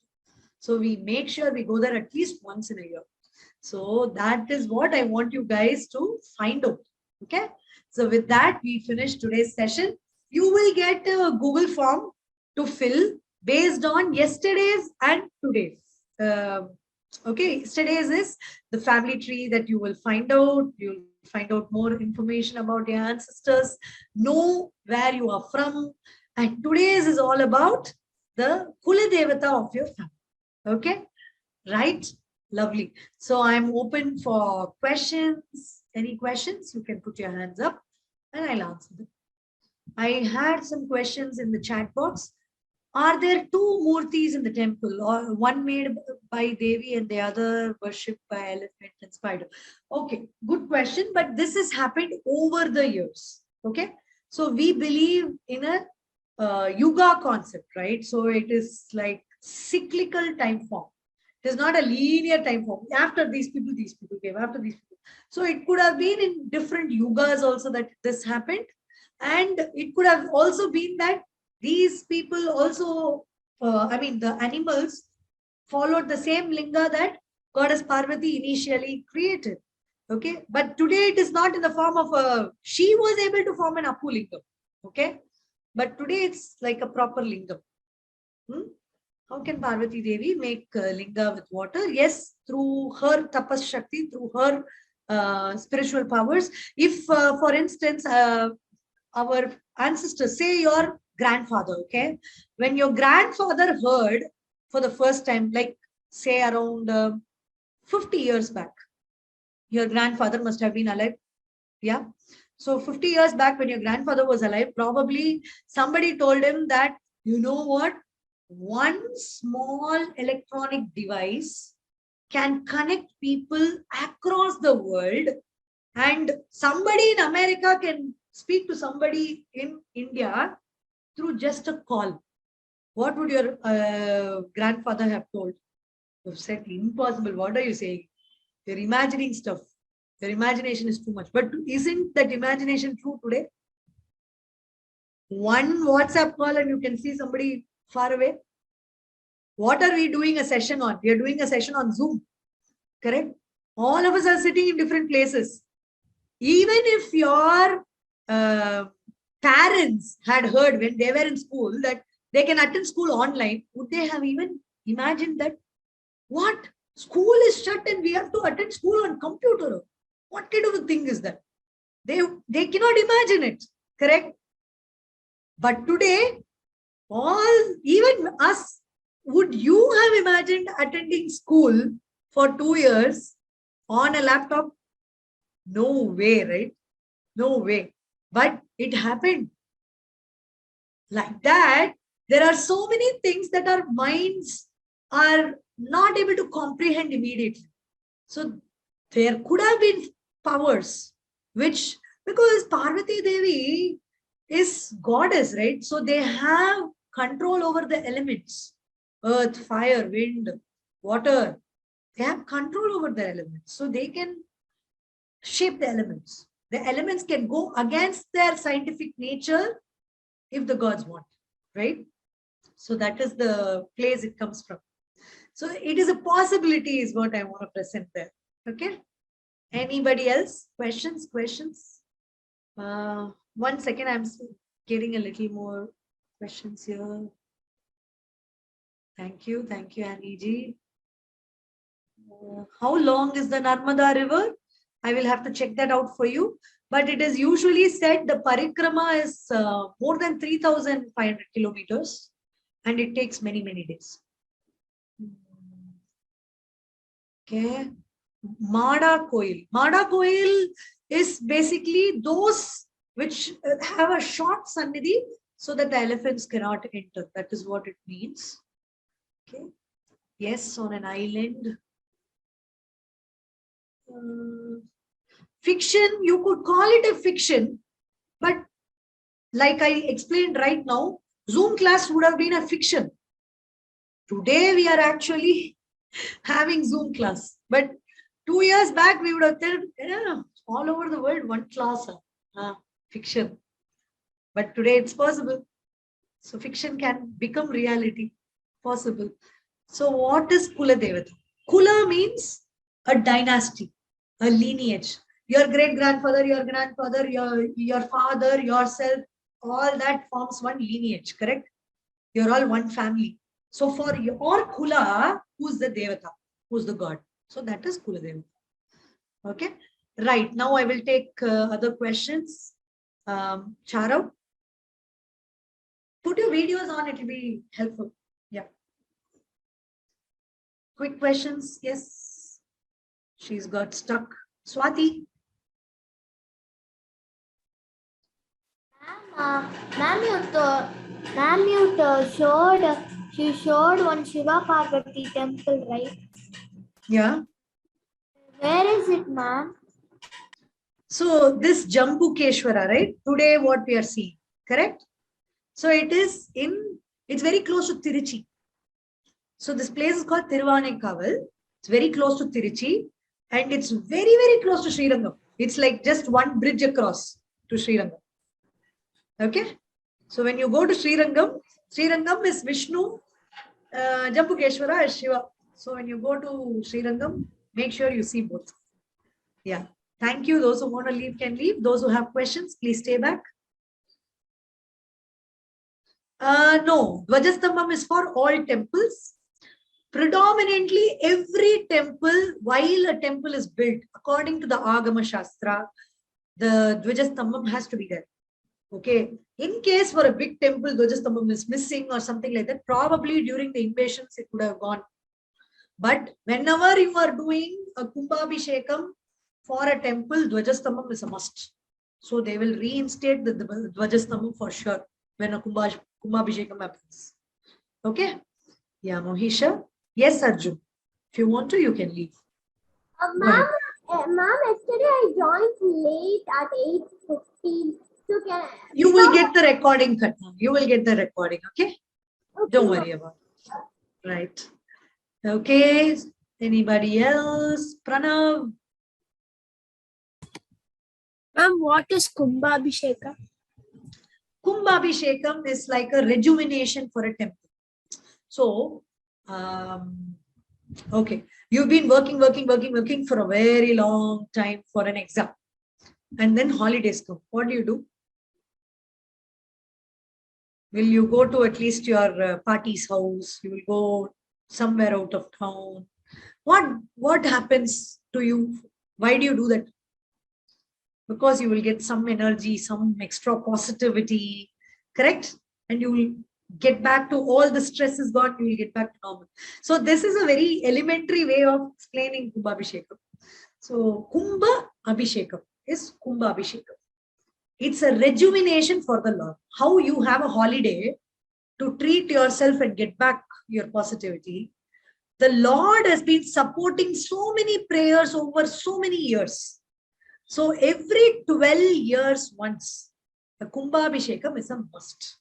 So we make sure we go there at least once in a year. So that is what I want you guys to find out. Okay. So with that, we finish today's session. You will get a Google form to fill based on yesterday's and today's. Okay, yesterday's is the family tree that you will find out. You'll find out more information about your ancestors, know where you are from. And today's is all about the Kula Devata of your family. Okay, right? Lovely. So I'm open for questions. Any questions? You can put your hands up and I'll answer them. I had some questions in the chat box. Are there two murtis in the temple, or one made by Devi and the other worshipped by elephant and spider? Okay, good question. But this has happened over the years. Okay, so we believe in a yuga concept, right? So it is like cyclical time form. It is not a linear time form. After these people came. After these people. So it could have been in different yugas also that this happened. And it could have also been that these people also, the animals followed the same linga that goddess Parvati initially created. Okay. But today it is not in the form of a, she was able to form an Apu lingam. Okay. But today it's like a proper lingam. How can Parvati Devi make linga with water? Yes, through her tapas shakti, through her spiritual powers. If, for instance, our ancestors, say your grandfather, okay, when your grandfather heard for the first time, like say around 50 years back, your grandfather must have been alive. Yeah. So 50 years back, when your grandfather was alive, probably somebody told him that, you know what, one small electronic device can connect people across the world, and somebody in America can speak to somebody in India through just a call. What would your grandfather have told? You've said impossible. What are you saying? You're imagining stuff. Your imagination is too much. But isn't that imagination true today? One WhatsApp call and you can see somebody far away. What are we doing a session on? We are doing a session on Zoom. Correct? All of us are sitting in different places. Even if your parents had heard when they were in school that they can attend school online, would they have even imagined that? What? School is shut and we have to attend school on computer. What kind of a thing is that? They cannot imagine it. Correct? But today, even us, would you have imagined attending school for 2 years on a laptop? No way, right? No way. But it happened. Like that, there are so many things that our minds are not able to comprehend immediately. So there could have been powers which, because Parvati Devi is goddess, right? So they have control over the elements, earth, fire, wind, water. They have control over the elements. So they can shape the elements. The elements can go against their scientific nature if the gods want, right? So that is the place it comes from. So it is a possibility is what I want to present there. Okay. Anybody else? Questions? One second, I'm getting a little more questions here. Thank you, Annie ji. How long is the Narmada river? I will have to check that out for you. But it is usually said the parikrama is more than 3,500 kilometers and it takes many, many days. Okay. Mada Koil. Mada Koil is basically those which have a short sannidhi so that the elephants cannot enter. That is what it means. Okay. Yes, on an island. Fiction, you could call it a fiction, but like I explained right now, Zoom class would have been a fiction. Today we are actually having Zoom class, but 2 years back we would have said, yeah, all over the world, one class, fiction. But today it's possible. So fiction can become reality, possible. So what is Kula Devata? Kula means a dynasty, a lineage. Your great-grandfather, your grandfather, your father, yourself, all that forms one lineage, correct? You're all one family. So for your Kula, who's the Devata? Who's the god? So that is Kula Devata. Okay. Right. Now I will take other questions. Charav, put your videos on. It will be helpful. Yeah. Quick questions. Yes. She's got stuck. Swati. Ma'am, she showed one Shiva Parvati temple, right? Yeah. Where is it, ma'am? So this Jambukeshwara, right? Today what we are seeing, correct? So it is it's very close to Tiruchi. So this place is called Thiruvanekkaval. It's very close to Tiruchi and it's very, very close to Srirangam. It's like just one bridge across to Srirangam. Okay. So when you go to Srirangam, Srirangam is Vishnu, Jambukeshwara is Shiva. So when you go to Srirangam, make sure you see both. Yeah. Thank you. Those who want to leave can leave. Those who have questions, please stay back. No, Dvajastambham is for all temples. Predominantly, every temple, while a temple is built, according to the Agama Shastra, the Dvajastambham has to be there. Okay. In case for a big temple, Dvajastambham is missing or something like that, probably during the invasions, it would have gone. But whenever you are doing a Kumbhabhishekam for a temple, Dvajastambham is a must. So they will reinstate the Dvajastambham for sure when a Kumbhabhishekam happens. Okay? Yeah, Mohisha. Yes, Arjun. If you want to, you can leave. Ma'am, yesterday I joined late at 8:15. So you will get the recording, Katna. You will get the recording, okay? Don't worry about it. Right. Okay. Anybody else? Pranav. Ma'am, what is Kumbhabhisheka? Kumbhabhishekam is like a rejuvenation for a temple. So, okay, you've been working for a very long time for an exam. And then holidays come. What do? Will you go to at least your party's house? You will go somewhere out of town. What happens to you? Why do you do that? Because you will get some energy, some extra positivity, correct? And you will get back to all the stress is gone, you will get back to normal. So this is a very elementary way of explaining Kumbha Abhishekam. So Kumbha Abhishekam is Kumbha Abhishekam. It's a rejuvenation for the Lord. How you have a holiday to treat yourself and get back your positivity. The Lord has been supporting so many prayers over so many years. So every 12 years once, the Kumbhabhishekam is a must.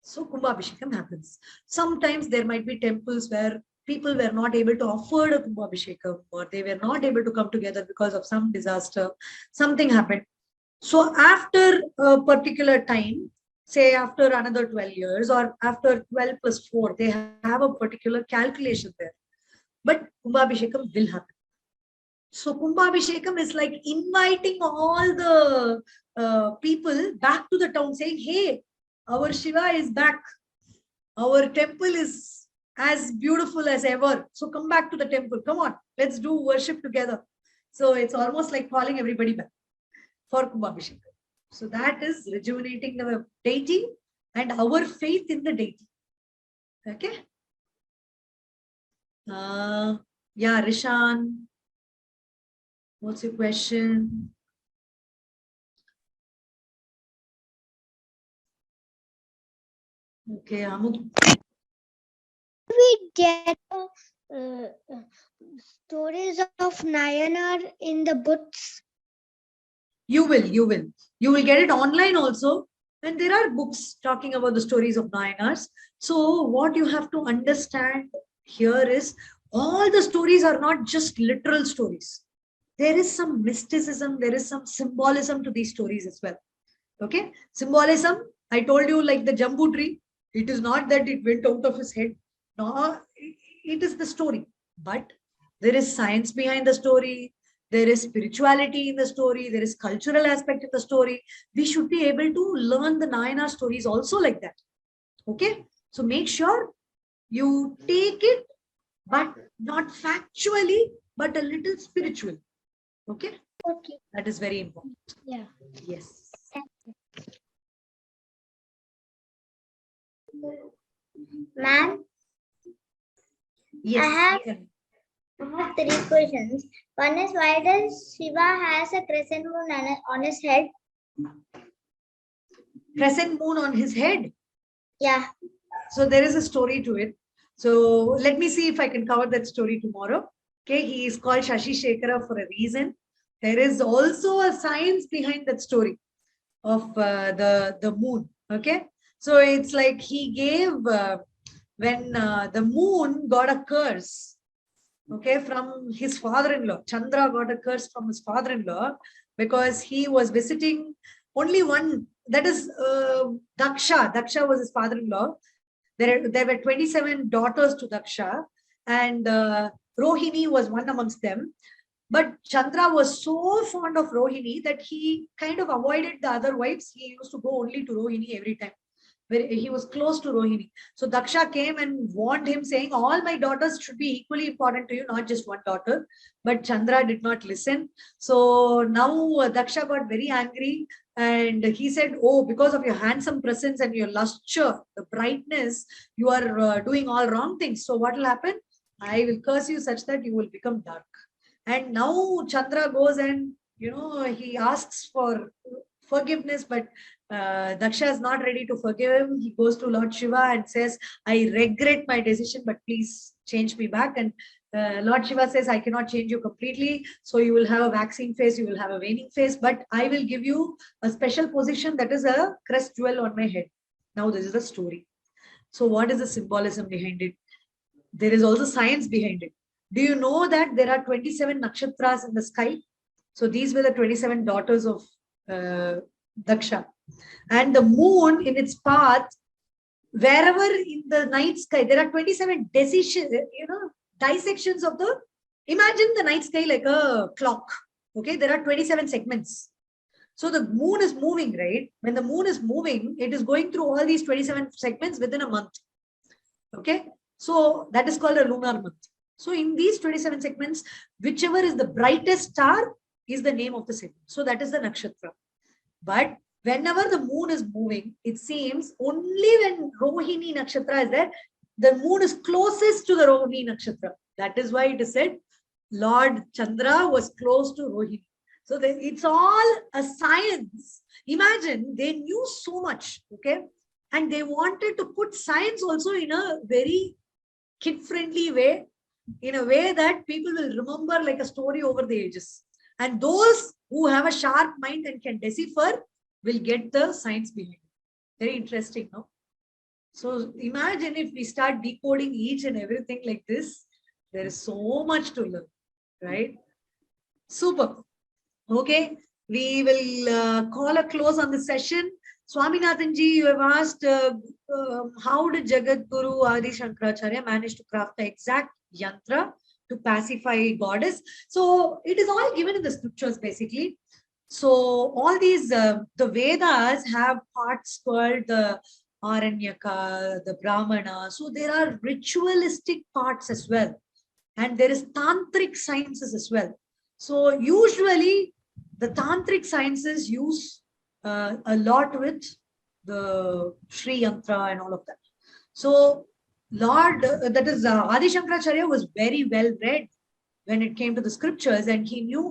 So Kumbhabhishekam happens. Sometimes there might be temples where people were not able to afford a Kumbhabhishekam, or they were not able to come together because of some disaster. Something happened. So after a particular time, say after another 12 years or after 12 plus 4, they have a particular calculation there. But Kumbhabhishekam will happen. So Kumbhabhishekam is like inviting all the people back to the town, saying, hey, our Shiva is back. Our temple is as beautiful as ever. So come back to the temple. Come on, let's do worship together. So it's almost like calling everybody back for Kumbhabhishekam. So that is rejuvenating the deity and our faith in the deity. Okay. Yeah, Rishan. What's your question? Okay, Amuk. We get stories of Narayanan in the books. You will get it online also. And there are books talking about the stories of Nayanars. So what you have to understand here is all the stories are not just literal stories. There is some mysticism, there is some symbolism to these stories as well. Okay, symbolism, I told you, like the Jambu tree, it is not that it went out of his head. No, it is the story. But there is science behind the story. There is spirituality in the story. There is cultural aspect in the story. We should be able to learn the Nayanar stories also like that. Okay, so make sure you take it, but not factually, but a little spiritual. Okay, Okay. that is very important. Yeah. Yes. Ma'am, Yes. I have 3 questions. One is, why does Shiva has a crescent moon on his head? Crescent moon on his head. Yeah. So there is a story to it. So let me see if I can cover that story tomorrow. Okay, he is called Shashi Shekhara for a reason. There is also a science behind that story of the moon. Okay, so it's like he gave when the moon got a curse. Okay, from his father-in-law. Chandra got a curse from his father-in-law because he was visiting only one. That is Daksha. Daksha was his father-in-law. There were 27 daughters to Daksha, and Rohini was one amongst them. But Chandra was so fond of Rohini that he kind of avoided the other wives. He used to go only to Rohini every time. He was close to Rohini. So Daksha came and warned him, saying, all my daughters should be equally important to you, not just one daughter. But Chandra did not listen. So now Daksha got very angry. And he said, oh, because of your handsome presence and your luster, the brightness, you are doing all wrong things. So what will happen? I will curse you such that you will become dark. And now Chandra goes and, he asks for forgiveness, but Daksha is not ready to forgive him. He goes to Lord Shiva and says, I regret my decision, but please change me back. And Lord Shiva says, I cannot change you completely. So you will have a waxing face, you will have a waning face, but I will give you a special position that is a crest jewel on my head. Now this is the story. So what is the symbolism behind it? There is also science behind it. Do you know that there are 27 nakshatras in the sky? So these were the 27 daughters of Daksha. And the moon in its path, wherever in the night sky, there are 27 dissections of the, imagine the night sky like a clock. Okay, there are 27 segments. So the moon is moving, right? When the moon is moving, it is going through all these 27 segments within a month. Okay, so that is called a lunar month. So in these 27 segments, whichever is the brightest star is the name of the segment. So that is the nakshatra. But whenever the moon is moving, it seems only when Rohini nakshatra is there, the moon is closest to the Rohini nakshatra. That is why it is said Lord Chandra was close to Rohini. So it's all a science. Imagine they knew so much, okay? And they wanted to put science also in a very kid-friendly way, in a way that people will remember like a story over the ages. And those who have a sharp mind and can decipher will get the science behind it. Very interesting, no? So imagine if we start decoding each and everything like this, there is so much to learn, right? Super. Okay, we will call a close on the session. Swaminathanji, you have asked how did Jagadguru Adi Shankaracharya manage to craft the exact yantra to pacify goddess? So it is all given in the scriptures basically. So all these, the Vedas have parts called the Aranyaka, the Brahmana. So there are ritualistic parts as well. And there is tantric sciences as well. So usually the tantric sciences use a lot with the Sri Yantra and all of that. So Lord, that is Adi Shankaracharya was very well read when it came to the scriptures, and he knew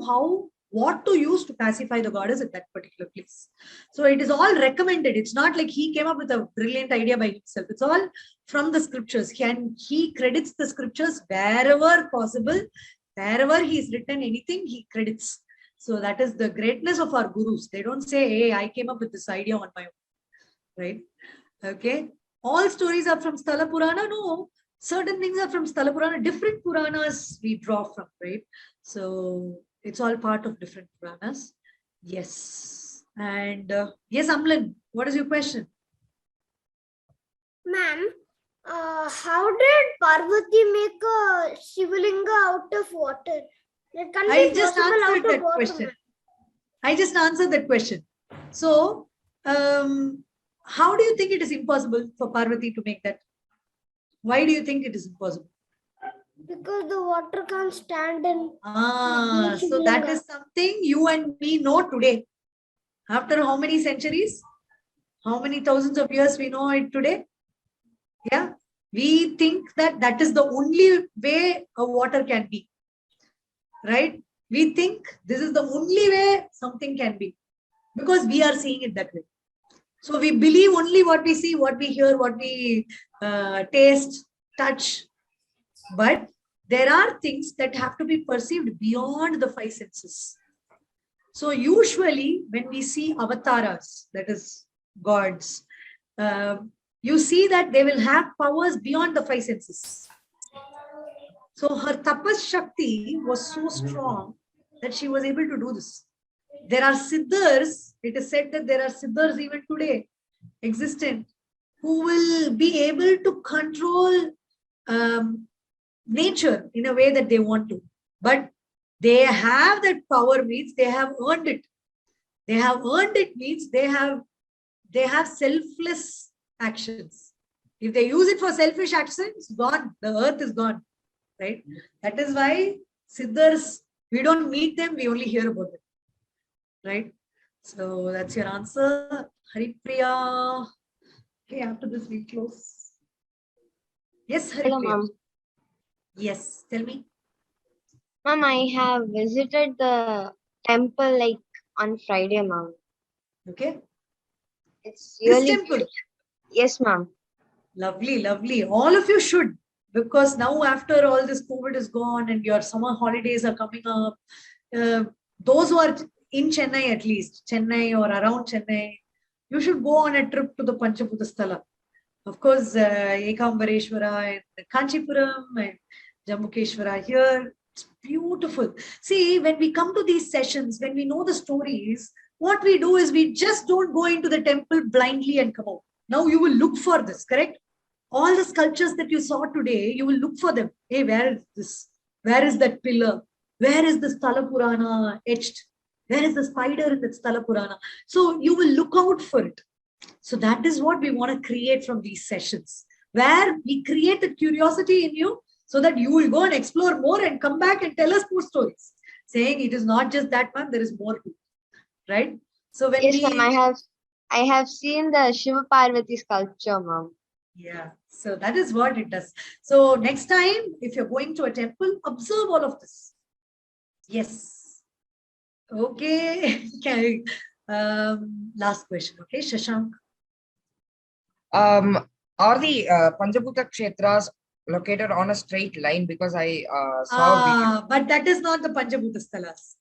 what to use to pacify the goddess at that particular place. So it is all recommended. It's not like he came up with a brilliant idea by himself. It's all from the scriptures. He credits the scriptures wherever possible. Wherever he's written anything, he credits. So that is the greatness of our gurus. They don't say, hey, I came up with this idea on my own. Right? Okay. All stories are from Sthala Purana. No, certain things are from Sthala Purana. Different Puranas we draw from, right? So it's all part of different Puranas. Yes. And yes, Amlan, what is your question? Ma'am, how did Parvati make a Shivalinga out of water? That can't I be just possible answered out of that water. question. Ma'am. I just answered that question. So, how do you think it is impossible for Parvati to make that? Why do you think it is impossible? Because the water can't stand in. So that is something you and me know today. After how many centuries? How many thousands of years we know it today? Yeah. We think that that is the only way a water can be. Right? We think this is the only way something can be. Because we are seeing it that way. So we believe only what we see, what we hear, what we taste, touch. But there are things that have to be perceived beyond the five senses. So usually when we see avatars, that is gods, you see that they will have powers beyond the five senses. So her tapas shakti was so strong that she was able to do this. There are siddhars, it is said that there are siddhars even today existent, who will be able to control nature in a way that they want to. But they have that power means they have earned it. They have earned it means they have selfless actions. If they use it for selfish actions, gone. The earth is gone. Right? That is why siddhars, we don't meet them, we only hear about them. Right? So that's your answer. Haripriya. Okay, after this we close. Yes, Haripriya. Hello, ma'am. Yes, tell me. Ma'am, I have visited the temple like on Friday, ma'am. Okay. It's This really temple. Yes, ma'am. Lovely, lovely. All of you should, because now after all this COVID is gone and your summer holidays are coming up, those who are in Chennai at least, Chennai or around Chennai, you should go on a trip to the Panchabhuta Sthala. Of course, Ekambareshwara and Kanchipuram and Jambukeshwara here. It's beautiful. See, when we come to these sessions, when we know the stories, what we do is we just don't go into the temple blindly and come out. Now you will look for this, correct? All the sculptures that you saw today, you will look for them. Hey, where is this? Where is that pillar? Where is the Sthala Purana etched? Where is the spider in that Sthala Purana? So you will look out for it. So that is what we want to create from these sessions, where we create the curiosity in you so that you will go and explore more and come back and tell us more stories, saying it is not just that one, there is more to it, right? So when Yes, ma'am. I have seen the Shiva Parvati sculpture, ma'am. Yeah, so that is what it does. So next time, if you're going to a temple, observe all of this. Yes. Okay. Okay. Last question. Okay, Shashank. Are the Panchabhuta Kshetras located on a straight line? Because I saw a video. But that is not the Panchabhuta Sthalas.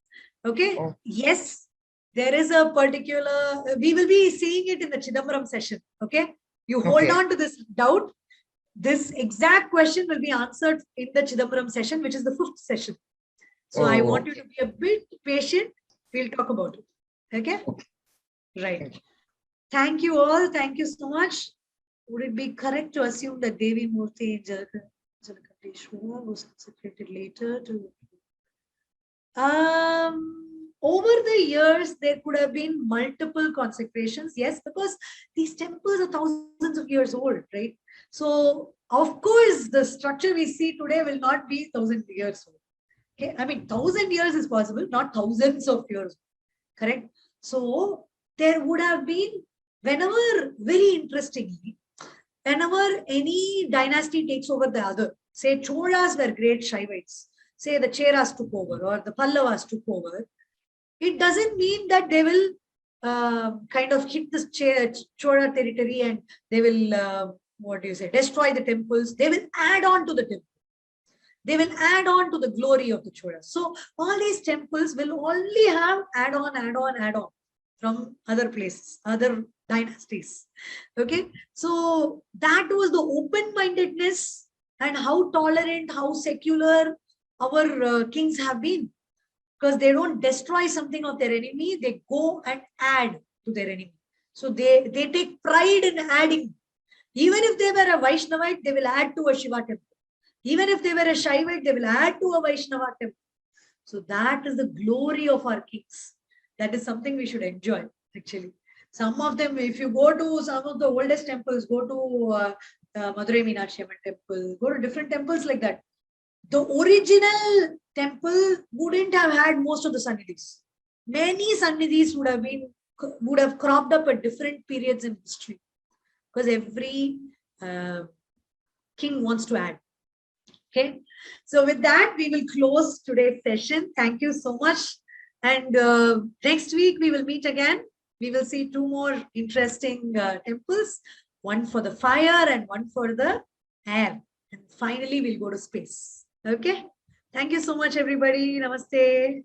Okay. Oh. Yes, there is a particular, we will be seeing it in the Chidambaram session. Okay. You hold Okay. on to this doubt. This exact question will be answered in the Chidambaram session, which is the 5th session. So I Oh, want you to be a bit patient. We'll talk about it. Okay. Okay. Right. Thank you all. Thank you so much. Would it be correct to assume that Devi Murti Jalakanteshwara was consecrated later to? Over the years, there could have been multiple consecrations. Yes, because these temples are thousands of years old, right? So, of course, the structure we see today will not be 1,000 years old. Okay, I mean, 1,000 years is possible, not thousands of years. Correct. So, there would have been, whenever, very interestingly, whenever any dynasty takes over the other, say Cholas were great Shaivites, say the Cheras took over or the Pallavas took over, it doesn't mean that they will kind of hit this Chola territory and they will, destroy the temples. They will add on to the temple. They will add on to the glory of the Cholas. So all these temples will only have add on from other places, other dynasties. Okay. So that was the open-mindedness and how tolerant, how secular our kings have been. Because they don't destroy something of their enemy, they go and add to their enemy. So they take pride in adding. Even if they were a Vaishnavite, they will add to a Shiva temple. Even if they were a Shaivite, they will add to a Vaishnava temple. So that is the glory of our kings. That is something we should enjoy, actually. Some of them, if you go to some of the oldest temples, go to Madurai Meenakshi Amman temple, go to different temples like that. The original temple wouldn't have had most of the sannidhis. Many sannidhis would have cropped up at different periods in history, because every king wants to add. Okay, so with that, we will close today's session. Thank you so much. And next week, we will meet again. We will see 2 more interesting temples, one for the fire and one for the air. And finally, we'll go to space. Okay. Thank you so much, everybody. Namaste.